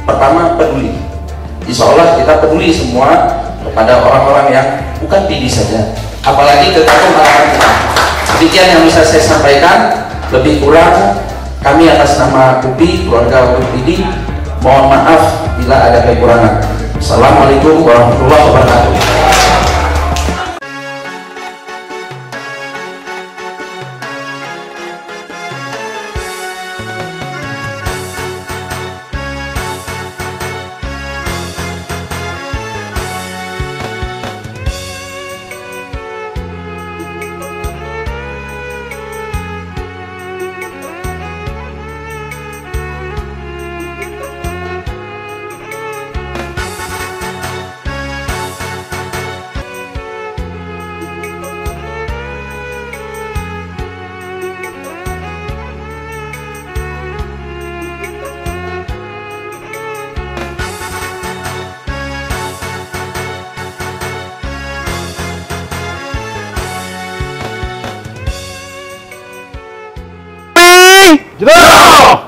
pertama peduli. Insya Allah kita peduli semua kepada orang-orang yang bukan pidi saja, apalagi ke kampung halaman kita. Demikian yang bisa saya sampaikan, lebih kurang kami atas nama Upi, keluarga Upi Pidi, mohon maaf bila ada kekurangan. Assalamualaikum warahmatullahi wabarakatuh. Jedor!